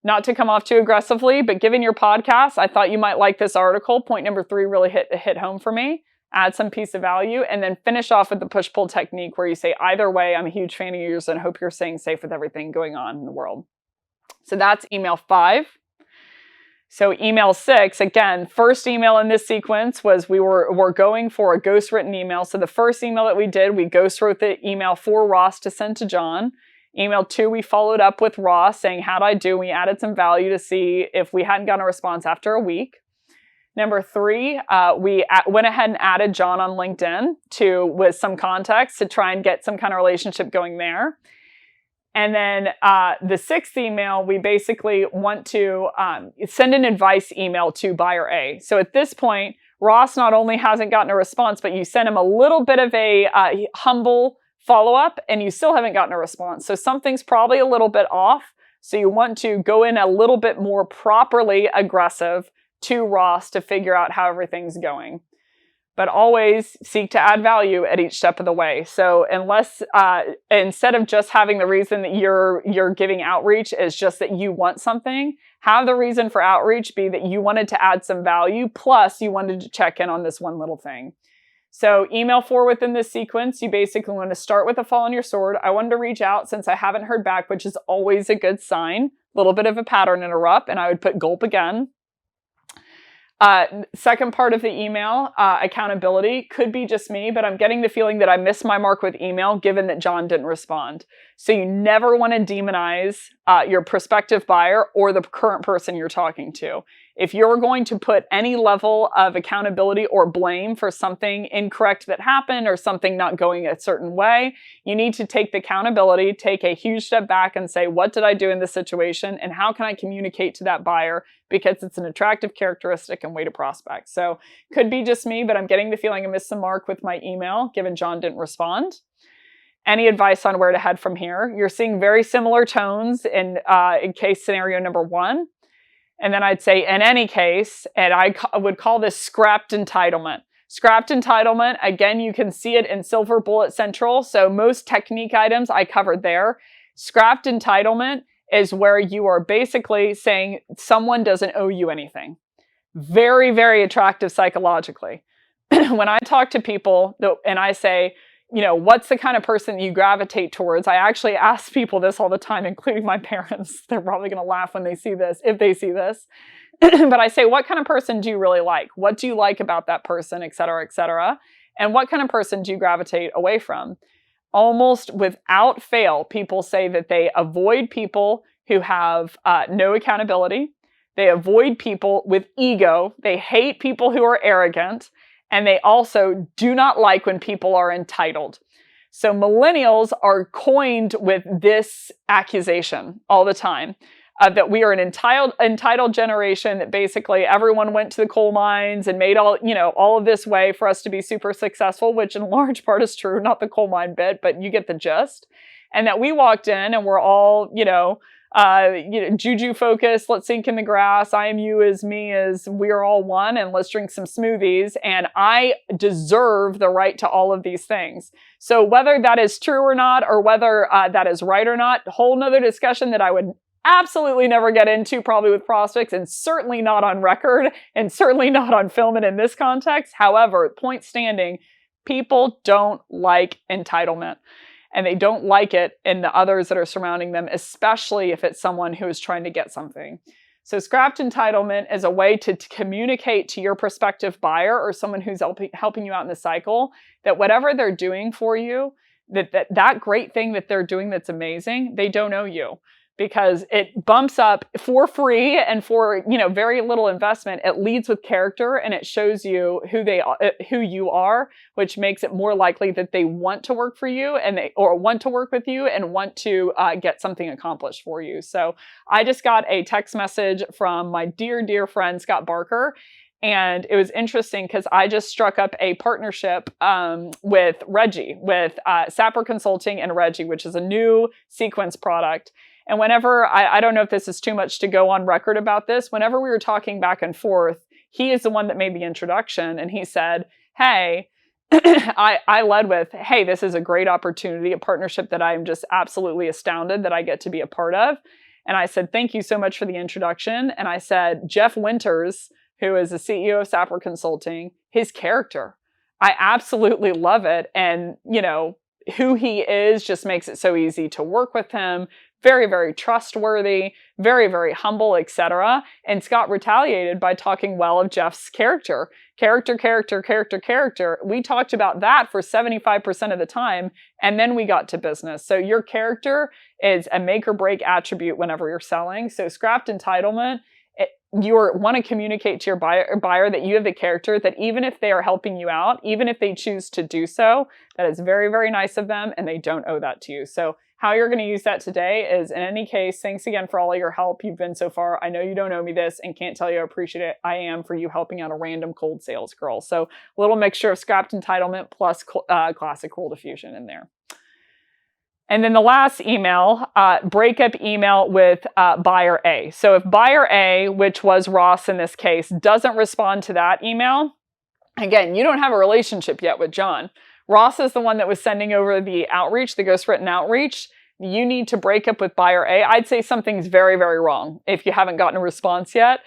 A: Not to come off too aggressively, but given your podcast, I thought you might like this article. Point number 3 really hit home for me. Add some piece of value, and then finish off with the push-pull technique where you say, either way, I'm a huge fan of yours and hope you're staying safe with everything going on in the world. So that's email 5. So email 6, again, first email in this sequence was we're going for a ghost written email. So the first email that we did, we ghost wrote the email for Ross to send to John. Email 2, we followed up with Ross saying, how'd I do? We added some value to see if we hadn't gotten a response after a week. Number 3, we went ahead and added John on LinkedIn with some context to try and get some kind of relationship going there. And then the 6th email, we basically want to send an advice email to buyer A. So at this point, Ross not only hasn't gotten a response, but you sent him a little bit of a humble follow-up and you still haven't gotten a response. So something's probably a little bit off. So you want to go in a little bit more properly aggressive to Ross to figure out how everything's going. But always seek to add value at each step of the way. So unless, instead of just having the reason that you're giving outreach is just that you want something, have the reason for outreach be that you wanted to add some value, plus you wanted to check in on this one little thing. So email 4 within this sequence, you basically want to start with a fall on your sword. I wanted to reach out since I haven't heard back, which is always a good sign. A little bit of a pattern interrupt, and I would put gulp again. Second part of the email, accountability, could be just me, but I'm getting the feeling that I missed my mark with email given that John didn't respond. So you never want to demonize your prospective buyer or the current person you're talking to. If you're going to put any level of accountability or blame for something incorrect that happened or something not going a certain way, you need to take the accountability, take a huge step back and say, what did I do in this situation? And how can I communicate to that buyer? Because it's an attractive characteristic and way to prospect. So could be just me, but I'm getting the feeling I missed the mark with my email given John didn't respond. Any advice on where to head from here? You're seeing very similar tones in case scenario number 1. And then I'd say in any case, and I would call this scrapped entitlement. Scrapped entitlement, again, you can see it in Silver Bullet Central. So most technique items I covered there. Scrapped entitlement is where you are basically saying someone doesn't owe you anything. Very, very attractive psychologically. When I talk to people and I say, what's the kind of person you gravitate towards? I actually ask people this all the time, including my parents. They're probably going to laugh when they see this, if they see this. But I say, what kind of person do you really like? What do you like about that person, et cetera, et cetera? And what kind of person do you gravitate away from? Almost without fail, people say that they avoid people who have no accountability. They avoid people with ego. They hate people who are arrogant. And they also do not like when people are entitled. So millennials are coined with this accusation all the time, that we are an entitled generation, that basically everyone went to the coal mines and made all of this way for us to be super successful, which in large part is true, not the coal mine bit, but you get the gist. And that we walked in and we're all, juju focused, let's sink in the grass, I am you as me as we're all one, and let's drink some smoothies, and I deserve the right to all of these things. So whether that is true or not, or whether that is right or not, a whole nother discussion that I would absolutely never get into, probably with prospects, and certainly not on record, and certainly not on film and in this context. However, point standing, people don't like entitlement. And they don't like it in the others that are surrounding them, especially if it's someone who is trying to get something. So scrapped entitlement is a way to communicate to your prospective buyer or someone who's helping you out in the cycle that whatever they're doing for you, that great thing that they're doing that's amazing, they don't owe you. Because it bumps up for free and for very little investment. It leads with character and it shows you who you are, which makes it more likely that they want to work for you or want to work with you and want to get something accomplished for you. So I just got a text message from my dear friend Scott Barker. And it was interesting because I just struck up a partnership with Reggie, with Sapper Consulting and Reggie, which is a new sequence product. And whenever, I don't know if this is too much to go on record about this, whenever we were talking back and forth, he is the one that made the introduction. And he said, hey, I led with, hey, this is a great opportunity, a partnership that I'm just absolutely astounded that I get to be a part of. And I said, thank you so much for the introduction. And I said, Jeff Winters, who is the CEO of Sapper Consulting, his character, I absolutely love it. And, who he is just makes it so easy to work with him. Very, very trustworthy, very, very humble, etc. And Scott retaliated by talking well of Jeff's character. Character. We talked about that for 75% of the time, and then we got to business. So your character is a make or break attribute whenever you're selling. So scrapped entitlement, you want to communicate to your buyer that you have the character that even if they are helping you out, even if they choose to do so, that is very, very nice of them, and they don't owe that to you. So how you're going to use that today is, in any case, thanks again for all of your help you've been so far. I know you don't owe me this and can't tell you how appreciative I am for you helping out a random cold sales girl. So a little mixture of scrapped entitlement plus classic rule diffusion in there. And then the last email, breakup email with buyer A. So if buyer A, which was Ross in this case, doesn't respond to that email, again, you don't have a relationship yet with John. Ross is the one that was sending over the outreach, the ghostwritten outreach. You need to break up with buyer A. I'd say something's very, very wrong if you haven't gotten a response yet.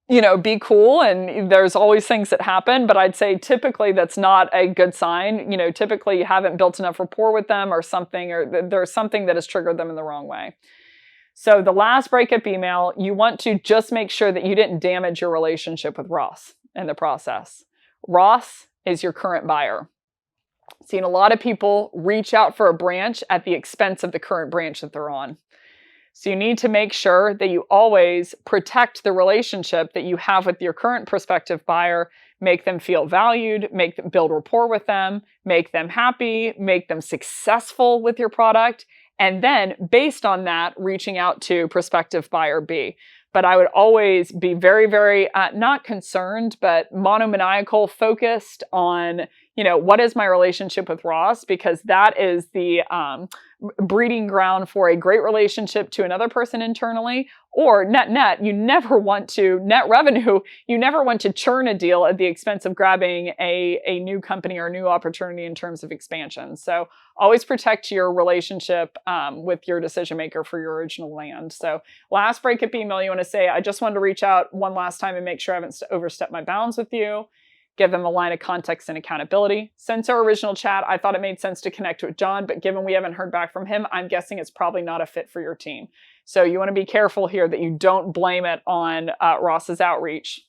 A: Be cool, and there's always things that happen, but I'd say typically that's not a good sign. Typically you haven't built enough rapport with them or something, or there's something that has triggered them in the wrong way. So the last breakup email, you want to just make sure that you didn't damage your relationship with Ross in the process. Ross is your current buyer. Seen a lot of people reach out for a branch at the expense of the current branch that they're on. So you need to make sure that you always protect the relationship that you have with your current prospective buyer, make them feel valued, build rapport with them, make them happy, make them successful with your product, and then based on that, reaching out to prospective buyer B. but I would always be very, very, not concerned, but monomaniacal focused on, what is my relationship with Ross? Because that is the breeding ground for a great relationship to another person internally, or net, net revenue, you never want to churn a deal at the expense of grabbing a new company or a new opportunity in terms of expansion. So always protect your relationship with your decision maker for your original land. So last breakup email, you want to say, I just wanted to reach out one last time and make sure I haven't overstepped my bounds with you. Give them a line of context and accountability. Since our original chat, I thought it made sense to connect with John, but given we haven't heard back from him, I'm guessing it's probably not a fit for your team. So you want to be careful here that you don't blame it on Ross's outreach.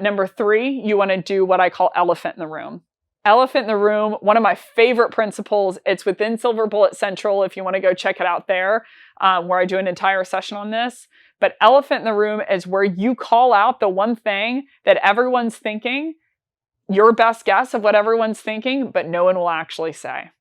A: Number 3, you want to do what I call elephant in the room. Elephant in the room, one of my favorite principles. It's within Silver Bullet Central if you want to go check it out there, where I do an entire session on this. But elephant in the room is where you call out the one thing that everyone's thinking, your best guess of what everyone's thinking, but no one will actually say.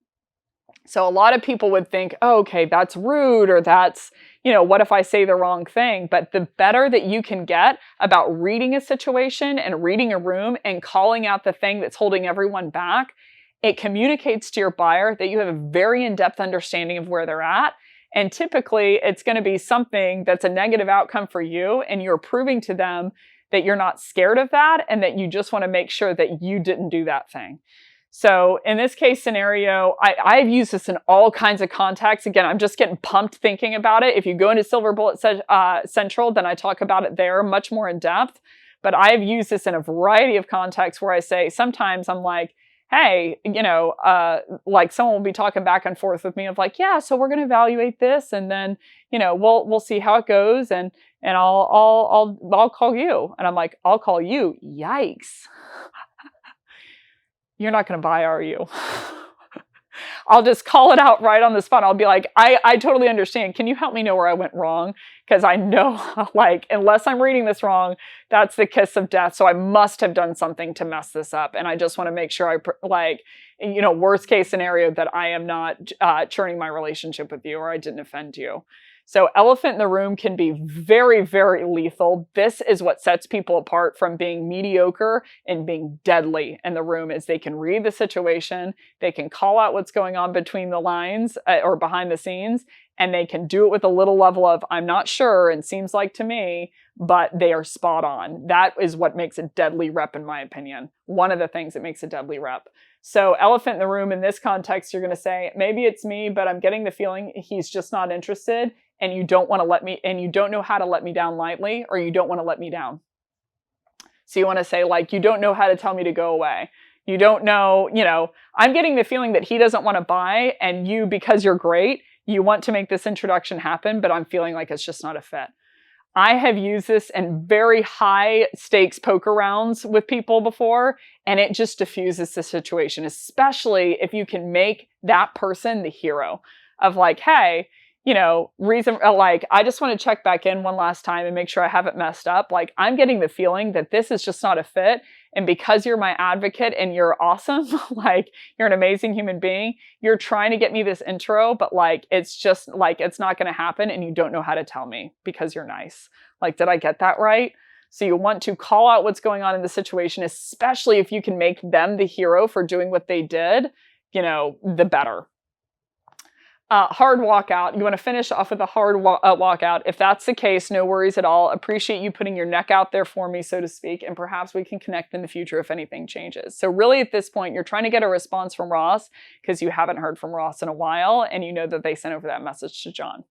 A: So a lot of people would think, oh, okay, that's rude, or that's, what if I say the wrong thing? But the better that you can get about reading a situation and reading a room and calling out the thing that's holding everyone back, it communicates to your buyer that you have a very in-depth understanding of where they're at. And typically it's going to be something that's a negative outcome for you, and you're proving to them that you're not scared of that and that you just want to make sure that you didn't do that thing. So in this case scenario, I've used this in all kinds of contexts. Again, I'm just getting pumped thinking about it. If you go into Silver Bullet Central, then I talk about it there much more in depth. But I've used this in a variety of contexts where I say, sometimes I'm like, hey, like someone will be talking back and forth with me of like, yeah, so we're going to evaluate this, and then, we'll see how it goes, and I'll call you. And I'm like, I'll call you. Yikes. You're not going to buy, are you? I'll just call it out right on the spot. I'll be like, I totally understand. Can you help me know where I went wrong? Because I know, unless I'm reading this wrong, that's the kiss of death. So I must have done something to mess this up. And I just want to make sure worst case scenario, that I am not churning my relationship with you, or I didn't offend you. So elephant in the room can be very, very lethal. This is what sets people apart from being mediocre and being deadly in the room, is they can read the situation, they can call out what's going on between the lines or behind the scenes, and they can do it with a little level of, I'm not sure, and seems like to me, but they are spot on. That is what makes a deadly rep, in my opinion. One of the things that makes a deadly rep. So elephant in the room in this context, you're going to say, maybe it's me, but I'm getting the feeling he's just not interested, and you don't want to and you don't know how to let me down lightly, or you don't want to let me down. So you want to say, you don't know how to tell me to go away. You don't know, I'm getting the feeling that he doesn't want to buy, and you, because you're great, you want to make this introduction happen, but I'm feeling like it's just not a fit. I have used this in very high stakes poker rounds with people before, and it just diffuses the situation, especially if you can make that person the hero of hey, I just want to check back in one last time and make sure I haven't messed up. I'm getting the feeling that this is just not a fit. And because you're my advocate and you're awesome, you're an amazing human being, you're trying to get me this intro, but it's just it's not going to happen, and you don't know how to tell me because you're nice. Did I get that right? So you want to call out what's going on in the situation, especially if you can make them the hero for doing what they did, the better. Hard walkout. You want to finish off with a hard walkout. If that's the case, no worries at all. Appreciate you putting your neck out there for me, so to speak, and perhaps we can connect in the future if anything changes. So really at this point, you're trying to get a response from Ross because you haven't heard from Ross in a while, and you know that they sent over that message to John.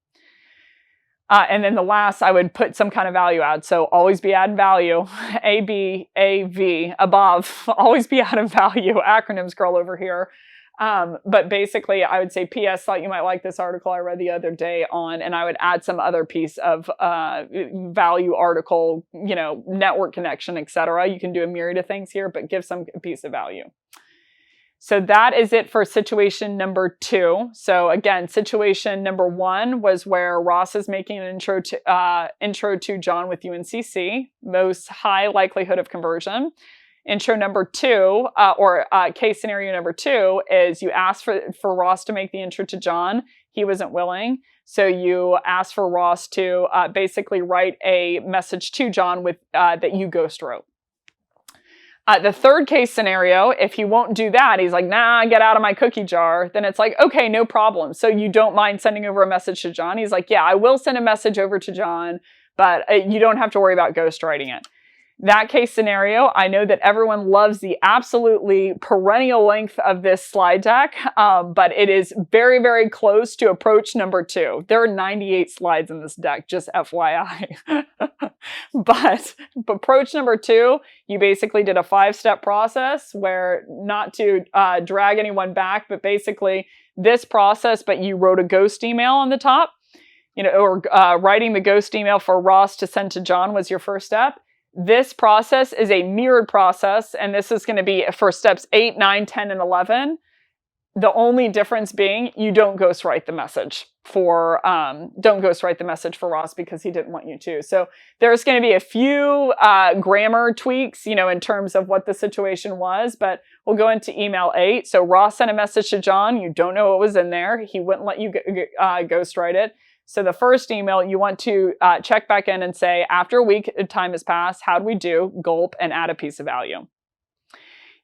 A: And then the last, I would put some kind of value add. So always be adding value. ABAV, above. Always be adding value. Acronyms girl over here. But basically, I would say, P.S. thought you might like this article I read the other day on, and I would add some other piece of value article, network connection, etc. You can do a myriad of things here, but give some piece of value. So that is it for situation number 2. So again, situation number 1 was where Ross is making an intro to John with UNCC, most high likelihood of conversion. Intro number 2, case scenario number 2 is you ask for Ross to make the intro to John. He wasn't willing. So you asked for Ross to basically write a message to John with that you ghost wrote. The third case scenario, if he won't do that, he's like, nah, get out of my cookie jar. Then it's like, okay, no problem. So you don't mind sending over a message to John? He's like, yeah, I will send a message over to John, but you don't have to worry about ghostwriting it. That case scenario, I know that everyone loves the absolutely perennial length of this slide deck, but it is very, very close to approach number 2. There are 98 slides in this deck, just FYI. But approach number 2, you basically did a 5-step process where, not to drag anyone back, but basically this process, but you wrote a ghost email on the top, or writing the ghost email for Ross to send to John was your first step. This process is a mirrored process, and this is going to be for steps 8, 9, 10, and 11. The only difference being you don't ghostwrite the message for Ross because he didn't want you to. So there's going to be a few grammar tweaks, in terms of what the situation was, but we'll go into email 8. So Ross sent a message to John. You don't know what was in there. He wouldn't let you ghostwrite it. So the first email, you want to check back in and say, after a week of time has passed, how'd we do? Gulp, and add a piece of value.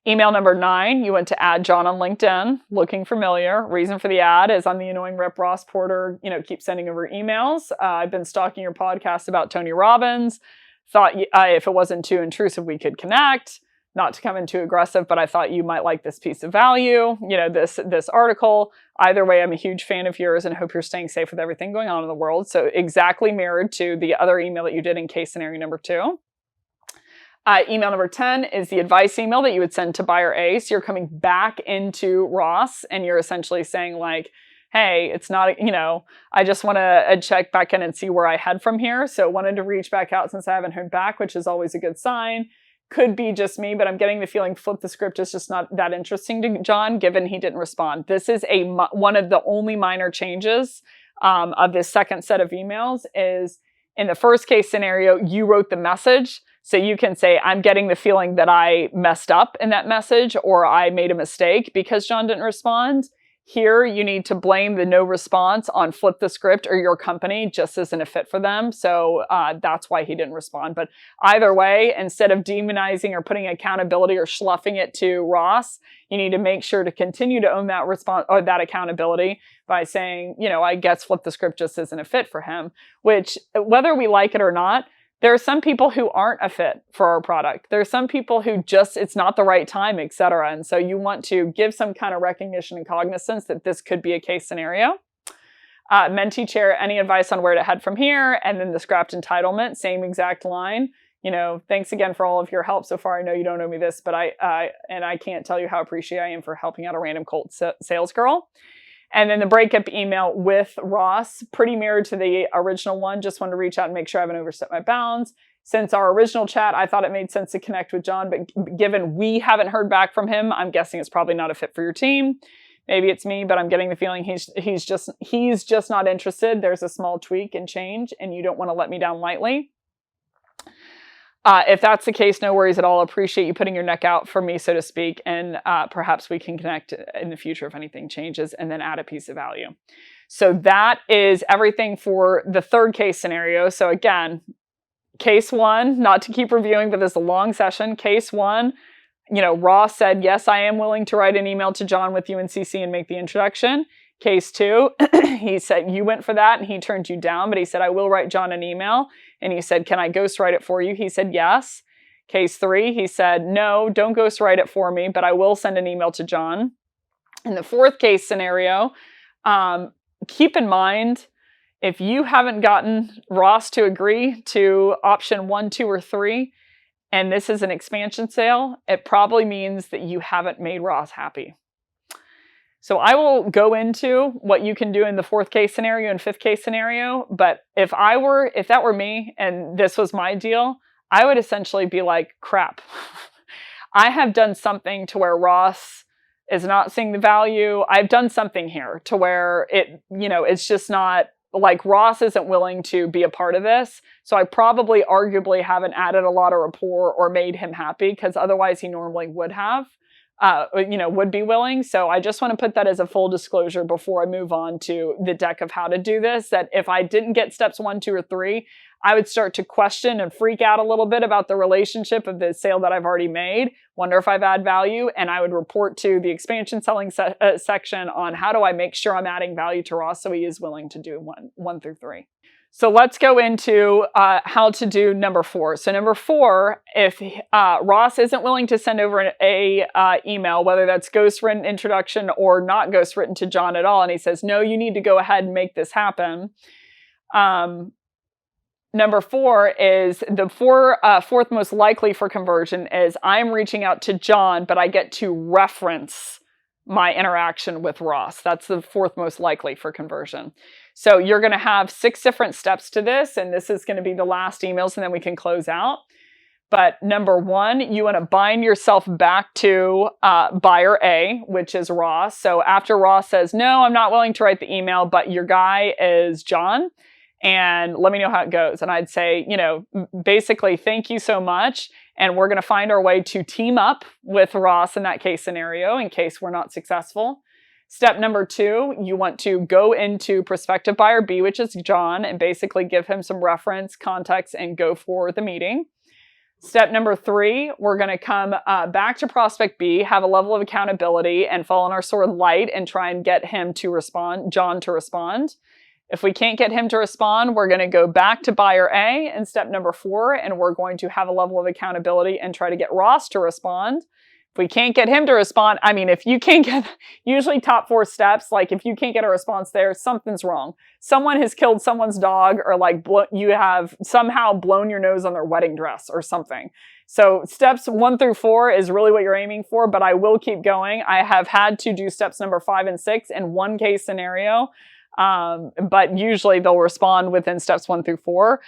A: Email number 9, you want to add John on LinkedIn, looking familiar. Reason for the ad is I'm the annoying rep Ross Porter, keep sending over emails. I've been stalking your podcast about Tony Robbins. Thought if it wasn't too intrusive, we could connect. Not to come in too aggressive, but I thought you might like this piece of value, this article. Either way, I'm a huge fan of yours and hope you're staying safe with everything going on in the world. So exactly mirrored to the other email that you did in case scenario number 2. Email number 10 is the advice email that you would send to buyer A. So you're coming back into Ross and you're essentially saying like, hey, it's not, I just want to check back in and see where I head from here. So wanted to reach back out since I haven't heard back, which is always a good sign. Could be just me, but I'm getting the feeling flip the script is just not that interesting to John, given he didn't respond. This is one of the only minor changes of this second set of emails is in the first case scenario, you wrote the message. So you can say, I'm getting the feeling that I messed up in that message or I made a mistake because John didn't respond. Here, you need to blame the no response on flip the script or your company just isn't a fit for them. So that's why he didn't respond. But either way, instead of demonizing or putting accountability or schluffing it to Ross, you need to make sure to continue to own that response or that accountability by saying, I guess flip the script just isn't a fit for him, which whether we like it or not, there are some people who aren't a fit for our product. There are some people who it's not the right time, etc. And so you want to give some kind of recognition and cognizance that this could be a case scenario. Mentee chair, any advice on where to head from here? And then the scrapped entitlement, same exact line. Thanks again for all of your help so far. I know you don't owe me this, but I can't tell you how appreciative I am for helping out a random cold sales girl. And then the breakup email with Ross, pretty mirrored to the original one. Just wanted to reach out and make sure I haven't overstepped my bounds. Since our original chat, I thought it made sense to connect with John, but given we haven't heard back from him, I'm guessing it's probably not a fit for your team. Maybe it's me, but I'm getting the feeling he's just not interested. There's a small tweak and change, and you don't want to let me down lightly. If that's the case, no worries at all. Appreciate you putting your neck out for me, so to speak, and perhaps we can connect in the future if anything changes and then add a piece of value. So that is everything for the third case scenario. So again, case 1, not to keep reviewing, but this is a long session. Case 1, Ross said, yes, I am willing to write an email to John with you and CC and make the introduction. Case 2, he said you went for that and he turned you down, but he said, I will write John an email. And he said, can I ghostwrite it for you? He said, yes. Case 3, he said, no, don't ghostwrite it for me, but I will send an email to John. In the fourth case scenario, keep in mind, if you haven't gotten Ross to agree to option 1, 2, or 3, and this is an expansion sale, it probably means that you haven't made Ross happy. So I will go into what you can do in the fourth case scenario and fifth case scenario. But if that were me and this was my deal, I would essentially be like, crap, I have done something to where Ross is not seeing the value. I've done something here to where it's just not like Ross isn't willing to be a part of this. So I probably arguably haven't added a lot of rapport or made him happy because otherwise he normally would have. would be willing. So I just want to put that as a full disclosure before I move on to the deck of how to do this, that if I didn't get steps 1, 2, or 3, I would start to question and freak out a little bit about the relationship of the sale that I've already made, wonder if I've added value, and I would report to the expansion selling section on how do I make sure I'm adding value to Ross so he is willing to do 1 through 3. So let's go into how to do number 4. So number 4, if Ross isn't willing to send over a email, whether that's ghostwritten introduction or not ghostwritten to John at all, and he says, no, you need to go ahead and make this happen. Number 4 is the fourth most likely for conversion is I'm reaching out to John, but I get to reference my interaction with Ross. That's the 4th most likely for conversion. So you're going to have 6 different steps to this, and this is going to be the last emails, and then we can close out. But number 1, you want to bind yourself back to buyer A, which is Ross. So after Ross says, no, I'm not willing to write the email, but your guy is John, and let me know how it goes. And I'd say, basically, thank you so much. And we're going to find our way to team up with Ross in that case scenario in case we're not successful. Step number 2, you want to go into prospective buyer B, which is John, and basically give him some reference, context, and go for the meeting. Step number 3, we're going to come back to prospect B, have a level of accountability, and fall on our sword light and try and get him to respond, John to respond. If we can't get him to respond, we're going to go back to buyer A in step number 4, and we're going to have a level of accountability and try to get Ross to respond. If we can't get him to respond, if you can't get, usually top 4 steps, like if you can't get a response there, something's wrong. Someone has killed someone's dog, or you have somehow blown your nose on their wedding dress or something. So steps 1 through 4 is really what you're aiming for, but I will keep going. I have had to do steps number 5 and 6 in one case scenario. But usually they'll respond within steps 1 through 4.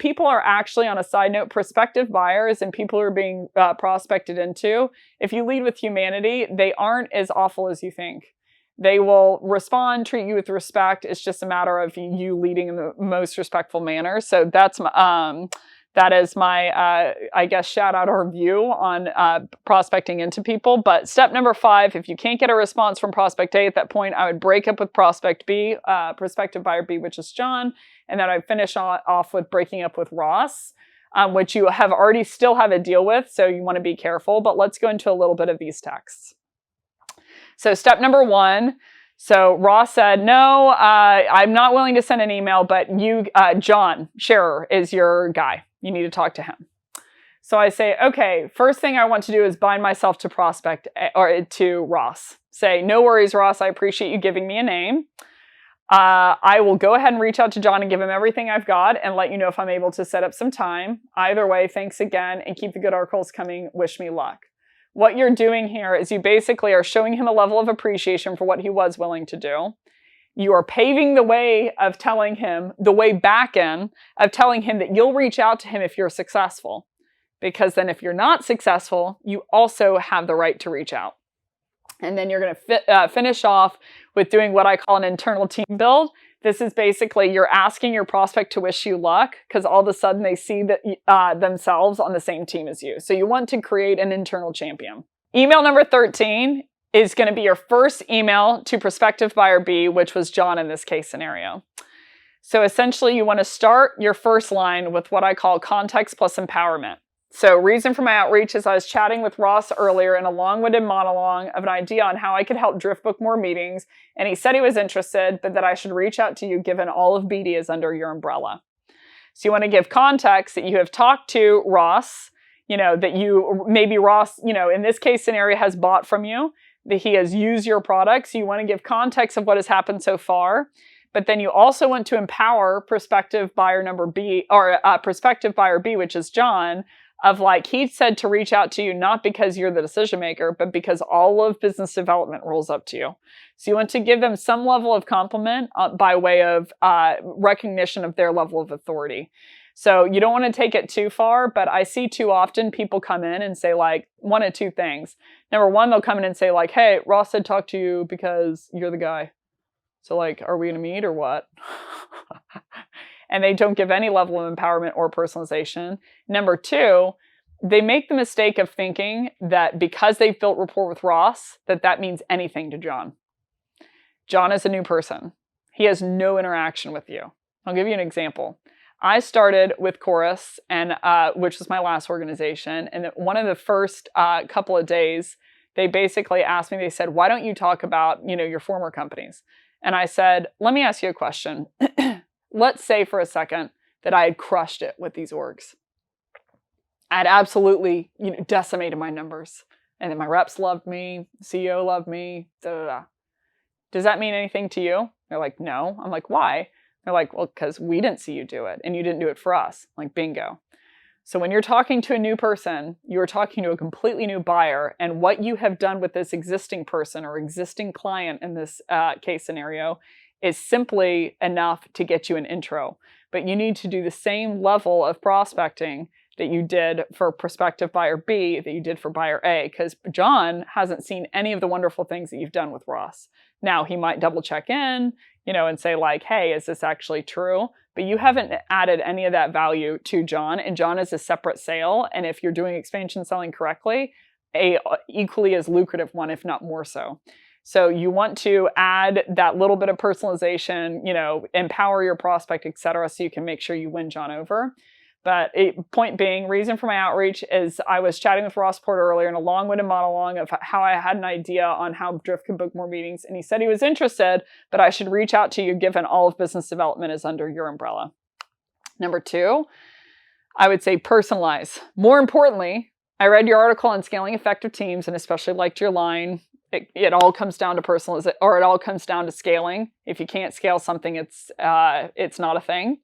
A: People are actually, on a side note, prospective buyers and people who are being prospected into. If you lead with humanity, they aren't as awful as you think. They will respond, treat you with respect. It's just a matter of you leading in the most respectful manner. So that is my, shout out or view on prospecting into people. But step number 5, if you can't get a response from prospect A at that point, I would break up with prospect B, prospective buyer B, which is John. And then I'd finish off with breaking up with Ross, which you still have a deal with. So you want to be careful. But let's go into a little bit of these texts. So step number 1. So Ross said, no, I'm not willing to send an email, but John Scherer is your guy. You need to talk to him. So I say, okay, first thing I want to do is bind myself to prospect or to Ross. Say, no worries, Ross. I appreciate you giving me a name. I will go ahead and reach out to John and give him everything I've got and let you know if I'm able to set up some time. Either way, thanks again and keep the good articles coming. Wish me luck. What you're doing here is you basically are showing him a level of appreciation for what he was willing to do. You are paving the way of telling him, the way back in, of telling him that you'll reach out to him if you're successful. Because then if you're not successful, you also have the right to reach out. And then you're going to finish off with doing what I call an internal team build. This is basically you're asking your prospect to wish you luck because all of a sudden they see that themselves on the same team as you. So you want to create an internal champion. Email number 13 is going to be your first email to prospective buyer B, which was John in this case scenario. So essentially you want to start your first line with what I call context plus empowerment. So reason for my outreach is I was chatting with Ross earlier in a long-winded monologue of an idea on how I could help Drift book more meetings. And he said he was interested, but that I should reach out to you given all of BD is under your umbrella. So you want to give context that you have talked to Ross, that Ross, in this case scenario has bought from you, that he has used your products. So you want to give context of what has happened so far. But then you also want to empower prospective buyer number B or prospective buyer B, which is John, of he said to reach out to you, not because you're the decision maker, but because all of business development rolls up to you. So you want to give them some level of compliment by way of recognition of their level of authority. So you don't want to take it too far, but I see too often people come in and say one of two things. Number one, they'll come in and say hey, Ross said talk to you because you're the guy. So are we going to meet or what? And they don't give any level of empowerment or personalization. Number two, they make the mistake of thinking that because they've built rapport with Ross, that means anything to John. John is a new person. He has no interaction with you. I'll give you an example. I started with Chorus, and which was my last organization, and one of the first couple of days, they basically asked me, they said, why don't you talk about, your former companies? And I said, let me ask you a question. Let's say for a second that I had crushed it with these orgs. I had absolutely, decimated my numbers. And then my reps loved me, CEO loved me, da da da. Does that mean anything to you? They're like, no. I'm like, why? They're like, well, because we didn't see you do it, and you didn't do it for us. I'm like, bingo. So when you're talking to a new person, you're talking to a completely new buyer, and what you have done with this existing person or existing client in this case scenario is simply enough to get you an intro. But you need to do the same level of prospecting that you did for prospective buyer B that you did for buyer A, because John hasn't seen any of the wonderful things that you've done with Ross. Now, he might double check in, and say like, hey, is this actually true? But you haven't added any of that value to John, and John is a separate sale. And if you're doing expansion selling correctly, a equally as lucrative one, if not more so. So you want to add that little bit of personalization, empower your prospect, etc., so you can make sure you win John over. But point being, reason for my outreach is I was chatting with Ross Porter earlier in a long-winded monologue of how I had an idea on how Drift could book more meetings. And he said he was interested, but I should reach out to you given all of business development is under your umbrella. Number 2, I would say personalize. More importantly, I read your article on scaling effective teams and especially liked your line. It all comes down to personalization, or it all comes down to scaling. If you can't scale something, it's not a thing.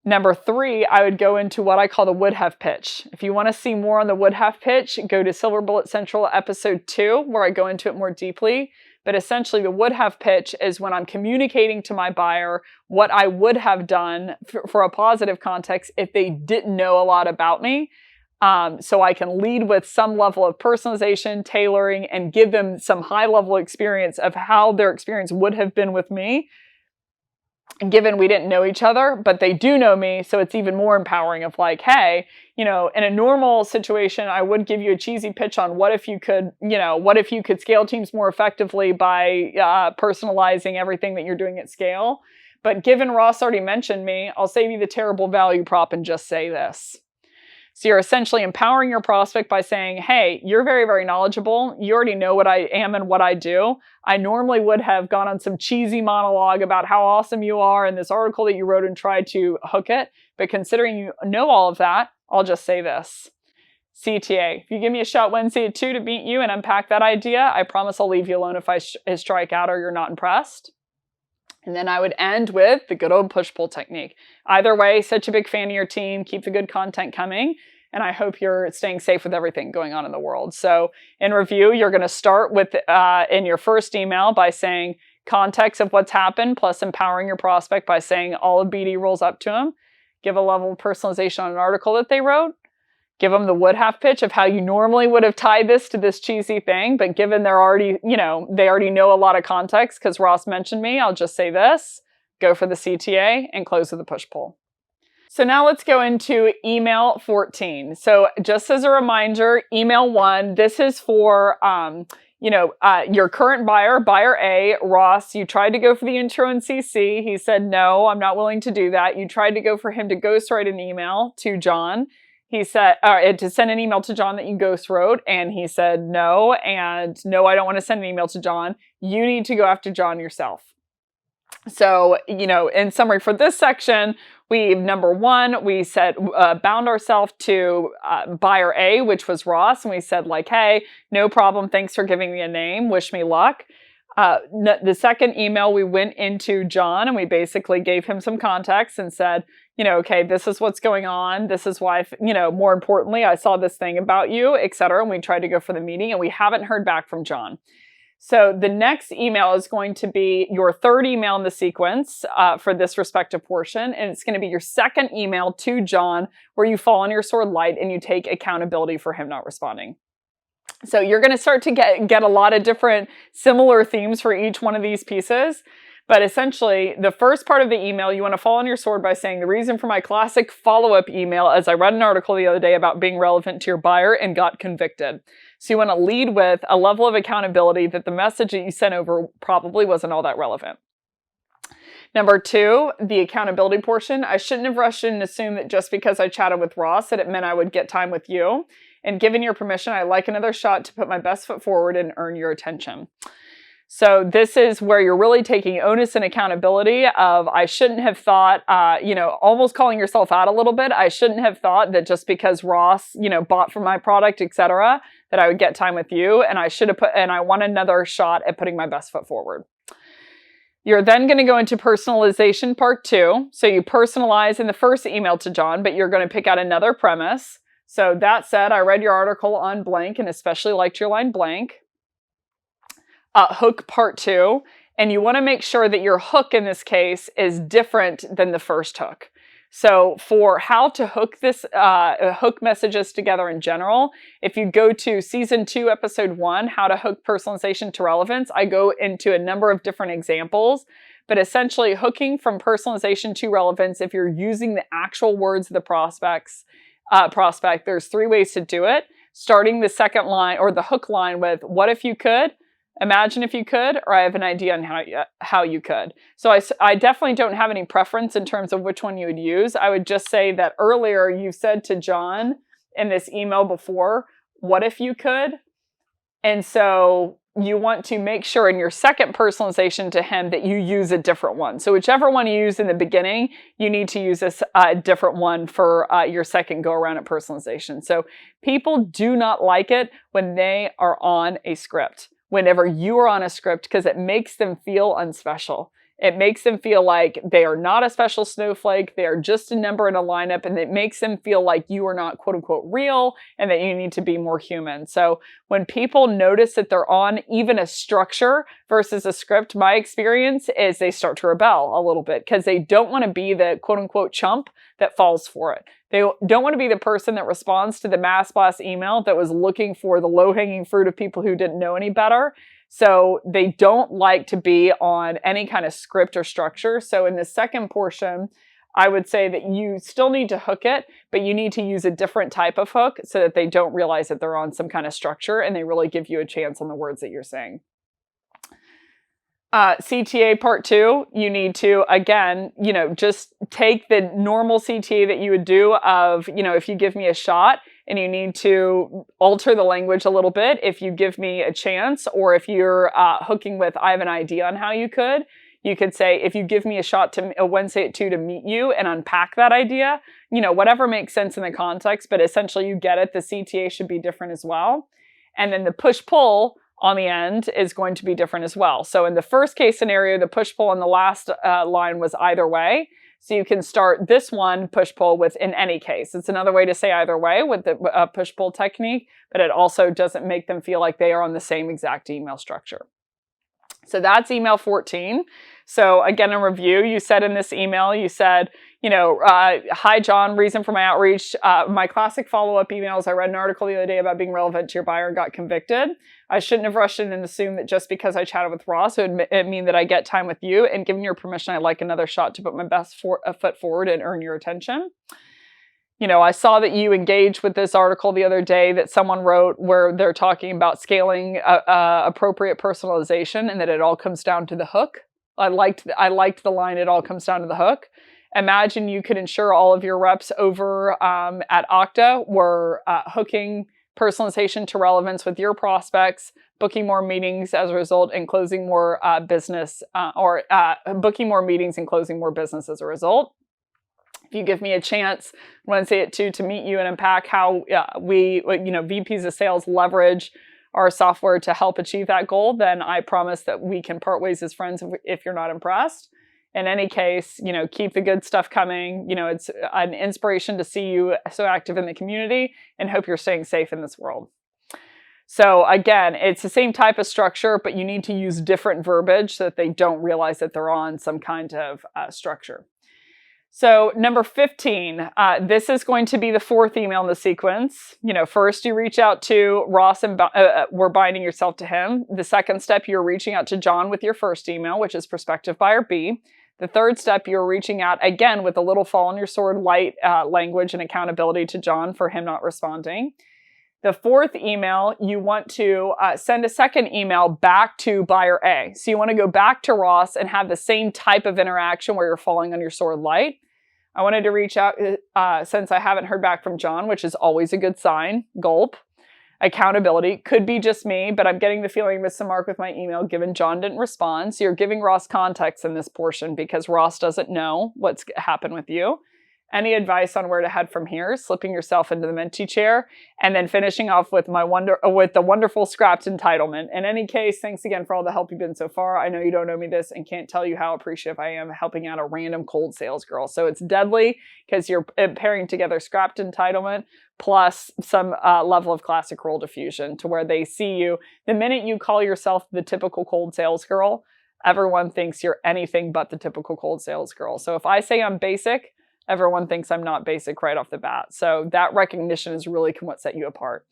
A: Number 3, I would go into what I call the would have pitch. If you want to see more on the would have pitch, go to Silver Bullet Central episode 2, where I go into it more deeply. But essentially, the would have pitch is when I'm communicating to my buyer what I would have done for a positive context if they didn't know a lot about me. So I can lead with some level of personalization, tailoring, and give them some high level experience of how their experience would have been with me, given we didn't know each other, but they do know me. So it's even more empowering of like, hey, in a normal situation, I would give you a cheesy pitch on what if you could scale teams more effectively by personalizing everything that you're doing at scale. But given Ross already mentioned me, I'll save you the terrible value prop and just say this. So you're essentially empowering your prospect by saying, hey, you're very, very knowledgeable. You already know what I am and what I do. I normally would have gone on some cheesy monologue about how awesome you are in this article that you wrote and tried to hook it. But considering you know all of that, I'll just say this. CTA, if you give me a shot Wednesday at 2 to meet you and unpack that idea, I promise I'll leave you alone if I strike out or you're not impressed. And then I would end with the good old push-pull technique. Either way, such a big fan of your team. Keep the good content coming. And I hope you're staying safe with everything going on in the world. So in review, you're going to start with in your first email by saying context of what's happened, plus empowering your prospect by saying all of BD rolls up to them. Give a level of personalization on an article that they wrote. Give them the would have pitch of how you normally would have tied this to this cheesy thing. But given they're already, they already know a lot of context because Ross mentioned me, I'll just say this, go for the CTA and close with the push-pull. So now let's go into email 14. So just as a reminder, email 1, this is for, your current buyer, buyer A, Ross. You tried to go for the intro and CC. He said, no, I'm not willing to do that. You tried to go for him to ghostwrite an email to John. He said, to send an email to John that you ghost wrote, and he said no, and no, I don't want to send an email to John. You need to go after John yourself. So, in summary for this section, number 1, we said, bound ourselves to buyer A, which was Ross, and we said like, hey, no problem, thanks for giving me a name, wish me luck. The second email, we went into John and we basically gave him some context and said, okay, this is what's going on. This is why, more importantly, I saw this thing about you, etc. And we tried to go for the meeting and we haven't heard back from John. So the next email is going to be your third email in the sequence for this respective portion. And it's going to be your second email to John where you fall on your sword light and you take accountability for him not responding. So you're going to start to get a lot of different similar themes for each one of these pieces. But essentially, the first part of the email, you want to fall on your sword by saying, the reason for my classic follow-up email is I read an article the other day about being relevant to your buyer and got convicted. So you want to lead with a level of accountability that the message that you sent over probably wasn't all that relevant. Number 2, the accountability portion. I shouldn't have rushed in and assumed that just because I chatted with Ross that it meant I would get time with you. And given your permission, I'd like another shot to put my best foot forward and earn your attention. So this is where you're really taking onus and accountability of, I shouldn't have thought, almost calling yourself out a little bit. I shouldn't have thought that just because Ross, bought from my product, etc., that I would get time with you. And I want another shot at putting my best foot forward. You're then going to go into personalization part 2. So you personalize in the first email to John, but you're going to pick out another premise. So that said, I read your article on blank and especially liked your line blank. Hook part 2, and you want to make sure that your hook in this case is different than the first hook. So for how to hook this, hook messages together in general, if you go to season 2, episode 1, how to hook personalization to relevance, I go into a number of different examples, but essentially hooking from personalization to relevance, if you're using the actual words of the prospect, there's 3 ways to do it. Starting the second line or the hook line with, what if you could? Imagine if you could, or I have an idea on how you could. So I definitely don't have any preference in terms of which one you would use. I would just say that earlier you said to John in this email before, what if you could? And so you want to make sure in your second personalization to him that you use a different one. So whichever one you use in the beginning, you need to use a different one for your second go around at personalization. So people do not like it when they are on a script. Whenever you are on a script, because it makes them feel unspecial. It makes them feel like they are not a special snowflake. They are just a number in a lineup, and it makes them feel like you are not quote unquote real and that you need to be more human. So when people notice that they're on even a structure versus a script, my experience is they start to rebel a little bit because they don't want to be the quote unquote chump that falls for it. They don't want to be the person that responds to the mass blast email that was looking for the low-hanging fruit of people who didn't know any better. So they don't like to be on any kind of script or structure. So in the second portion, I would say that you still need to hook it, but you need to use a different type of hook so that they don't realize that they're on some kind of structure and they really give you a chance on the words that you're saying. CTA part 2, you need to, again, just take the normal CTA that you would do of, if you give me a shot, and you need to alter the language a little bit if you give me a chance, or if you're hooking with, I have an idea on how you could say, if you give me a shot to a Wednesday at 2 to meet you and unpack that idea, whatever makes sense in the context, but essentially you get it. The CTA should be different as well. And then the push-pull on the end is going to be different as well. So in the first case scenario, the push-pull on the last line was either way. So you can start this one push-pull with in any case. It's another way to say either way with the push-pull technique, but it also doesn't make them feel like they are on the same exact email structure. So that's email 14. So again, in review, you said in this email, you said, hi, John, reason for my outreach. My classic follow-up emails, I read an article the other day about being relevant to your buyer and got convicted. I shouldn't have rushed in and assumed that just because I chatted with Ross, it would mean that I get time with you. And given your permission, I'd like another shot to put my best foot forward and earn your attention. I saw that you engaged with this article the other day that someone wrote where they're talking about scaling appropriate personalization and that it all comes down to the hook. I liked the line, it all comes down to the hook. Imagine you could ensure all of your reps over at Okta were hooking personalization to relevance with your prospects, booking more meetings as a result, and closing more business, booking more meetings and closing more business as a result. If you give me a chance Wednesday at 2 to meet you and unpack how we, VPs of sales leverage our software to help achieve that goal, then I promise that we can part ways as friends if you're not impressed. In any case, keep the good stuff coming. It's an inspiration to see you so active in the community and hope you're staying safe in this world. So again, it's the same type of structure, but you need to use different verbiage so that they don't realize that they're on some kind of structure. So number 15, this is going to be the fourth email in the sequence. First you reach out to Ross and we're binding yourself to him. The second step, you're reaching out to John with your first email, which is prospective buyer B. The third step, you're reaching out again with a little fall on your sword light language and accountability to John for him not responding. The fourth email, you want to send a second email back to buyer A. So you want to go back to Ross and have the same type of interaction where you're falling on your sword light. I wanted to reach out since I haven't heard back from John, which is always a good sign. Gulp. Accountability. Could be just me, but I'm getting the feeling I missed the mark with my email given John didn't respond. So you're giving Ross context in this portion because Ross doesn't know what's happened with you. Any advice on where to head from here? Slipping yourself into the mentee chair, and then finishing off with the wonderful scrapped entitlement. In any case, thanks again for all the help you've been so far. I know you don't owe me this and can't tell you how appreciative I am helping out a random cold sales girl. So it's deadly because you're pairing together scrapped entitlement plus some level of classic role diffusion to where they see you. The minute you call yourself the typical cold sales girl, everyone thinks you're anything but the typical cold sales girl. So if I say I'm basic, everyone thinks I'm not basic right off the bat. So that recognition is really what set you apart.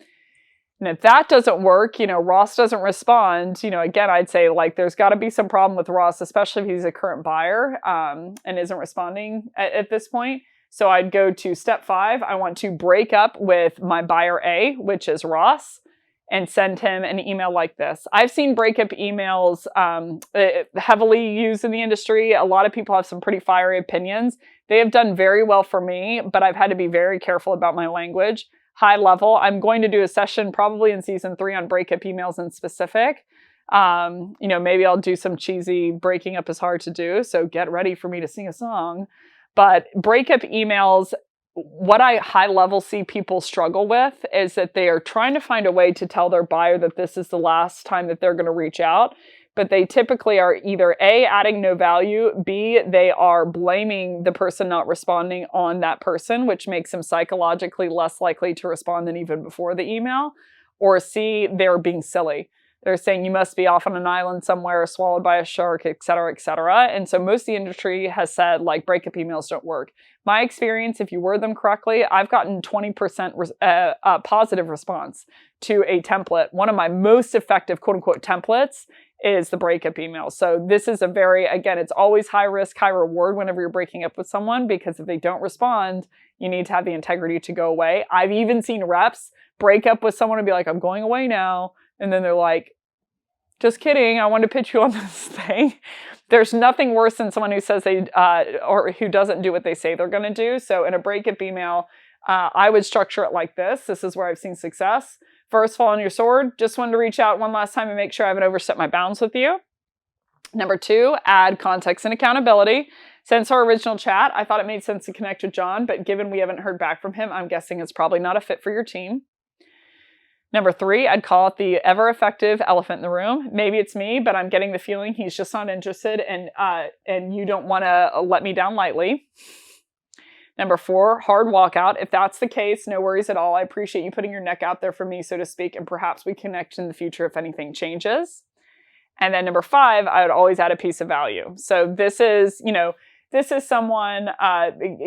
A: And if that doesn't work, Ross doesn't respond, again, I'd say there's got to be some problem with Ross, especially if he's a current buyer and isn't responding at this point. So I'd go to step 5. I want to break up with my buyer A, which is Ross, and send him an email like this. I've seen breakup emails heavily used in the industry. A lot of people have some pretty fiery opinions. They have done very well for me, but I've had to be very careful about my language. High level. I'm going to do a session probably in season 3 on breakup emails in specific. Maybe I'll do some cheesy breaking up is hard to do, so get ready for me to sing a song. But breakup emails, what I high level see people struggle with is that they are trying to find a way to tell their buyer that this is the last time that they're going to reach out. But they typically are either A, adding no value, B, they are blaming the person not responding on that person, which makes them psychologically less likely to respond than even before the email, or C, they're being silly. They're saying you must be off on an island somewhere, swallowed by a shark, et cetera, et cetera. And so most of the industry has said breakup emails don't work. My experience, if you word them correctly, I've gotten 20% positive response to a template. One of my most effective quote unquote templates is the breakup email. So this is again, it's always high risk, high reward whenever you're breaking up with someone, because if they don't respond, you need to have the integrity to go away. I've even seen reps break up with someone and be like, I'm going away now. And then they're like, just kidding, I want to pitch you on this thing. There's nothing worse than someone who says or who doesn't do what they say they're going to do. So in a breakup email, I would structure it like this. This is where I've seen success. First, fall on your sword. Just wanted to reach out one last time and make sure I haven't overstepped my bounds with you. Number 2, add context and accountability. Since our original chat, I thought it made sense to connect with John, but given we haven't heard back from him, I'm guessing it's probably not a fit for your team. Number 3, I'd call it the ever-effective elephant in the room. Maybe it's me, but I'm getting the feeling he's just not interested, and you don't want to let me down lightly. Number 4, hard walkout. If that's the case, no worries at all. I appreciate you putting your neck out there for me, so to speak, and perhaps we connect in the future if anything changes. And then number 5, I would always add a piece of value. So this is, this is someone,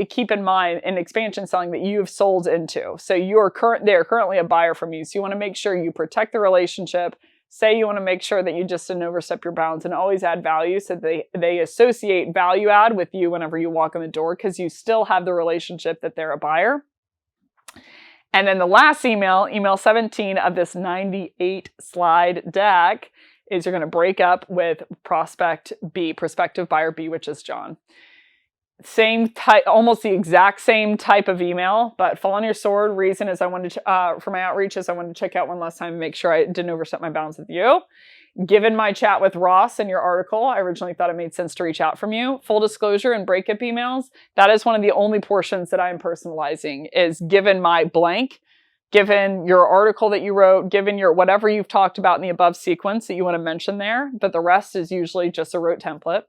A: keep in mind, in expansion selling that you've sold into. So they're currently a buyer from you. So you want to make sure you protect the relationship. Say you want to make sure that you just didn't overstep your bounds, and always add value so they associate value add with you whenever you walk in the door, because you still have the relationship that they're a buyer. And then the last email 17 of this 98 slide deck, is you're going to break up with prospective buyer B, which is John. Same type, almost the exact same type of email, but fall on your sword. Reason is I wanted to, for my outreach is I wanted to check out one last time and make sure I didn't overstep my bounds with you. Given my chat with Ross and your article, I originally thought it made sense to reach out from you. Full disclosure, in breakup emails, that is one of the only portions that I am personalizing, is given my blank, given your article that you wrote, given your whatever you've talked about in the above sequence that you want to mention there, but the rest is usually just a rote template.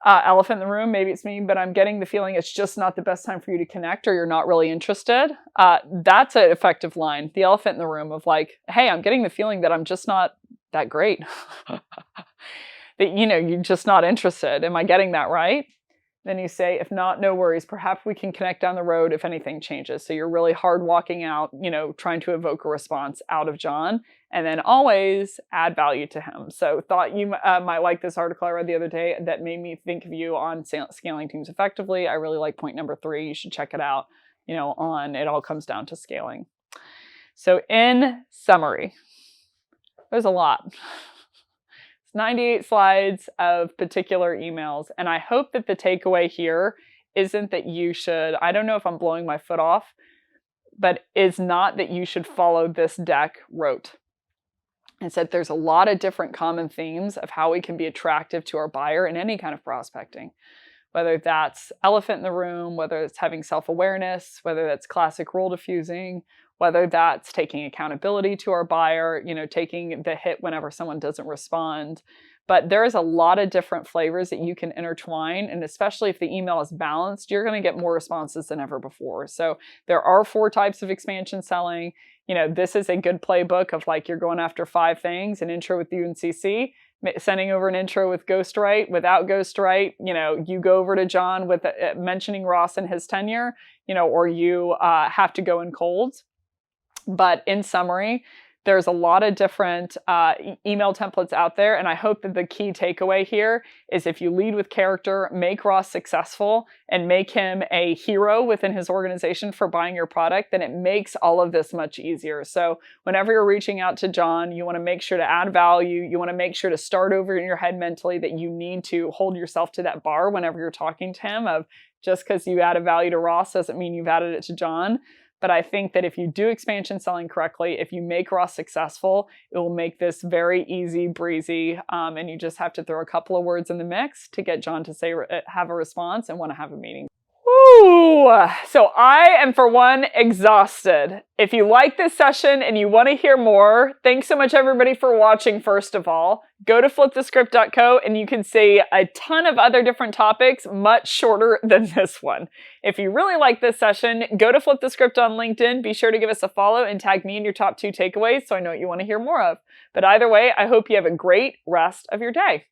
A: Elephant in the room, maybe it's me, but I'm getting the feeling it's just not the best time for you to connect, or you're not really interested. That's an effective line. The elephant in the room of hey, I'm getting the feeling that I'm just not that great. That, you're just not interested. Am I getting that right? Then you say, if not, no worries. Perhaps we can connect down the road if anything changes. So you're really hard walking out, trying to evoke a response out of John. And then always add value to him. So thought you might like this article I read the other day that made me think of you on scaling teams effectively. I really like point number 3. You should check it out, on It All Comes Down to Scaling. So in summary, there's a lot. It's 98 slides of particular emails. And I hope that the takeaway here isn't that you should, I don't know if I'm blowing my foot off, but is not that you should follow this deck rote. Instead, there's a lot of different common themes of how we can be attractive to our buyer in any kind of prospecting. Whether that's elephant in the room, whether it's having self-awareness, whether that's classic role diffusing, whether that's taking accountability to our buyer, taking the hit whenever someone doesn't respond. But there's a lot of different flavors that you can intertwine. And especially if the email is balanced, you're going to get more responses than ever before. So there are 4 types of expansion selling. This is a good playbook of like, you're going after 5 things: an intro with UNCC, sending over an intro with ghostwrite, without ghostwrite, you go over to John with mentioning Ross and his tenure, or you have to go in cold. But in summary, there's a lot of different email templates out there. And I hope that the key takeaway here is if you lead with character, make Ross successful, and make him a hero within his organization for buying your product, then it makes all of this much easier. So whenever you're reaching out to John, you want to make sure to add value. You want to make sure to start over in your head mentally that you need to hold yourself to that bar whenever you're talking to him of just because you added value to Ross doesn't mean you've added it to John. But I think that if you do expansion selling correctly, if you make Ross successful, it will make this very easy breezy. And you just have to throw a couple of words in the mix to get John to have a response and want to have a meeting. Woo! So I am, for one, exhausted. If you like this session and you want to hear more, thanks so much everybody for watching. First of all, go to flipthescript.co and you can see a ton of other different topics, much shorter than this one. If you really like this session, go to Flip the Script on LinkedIn. Be sure to give us a follow and tag me in your top 2 takeaways so I know what you want to hear more of. But either way, I hope you have a great rest of your day.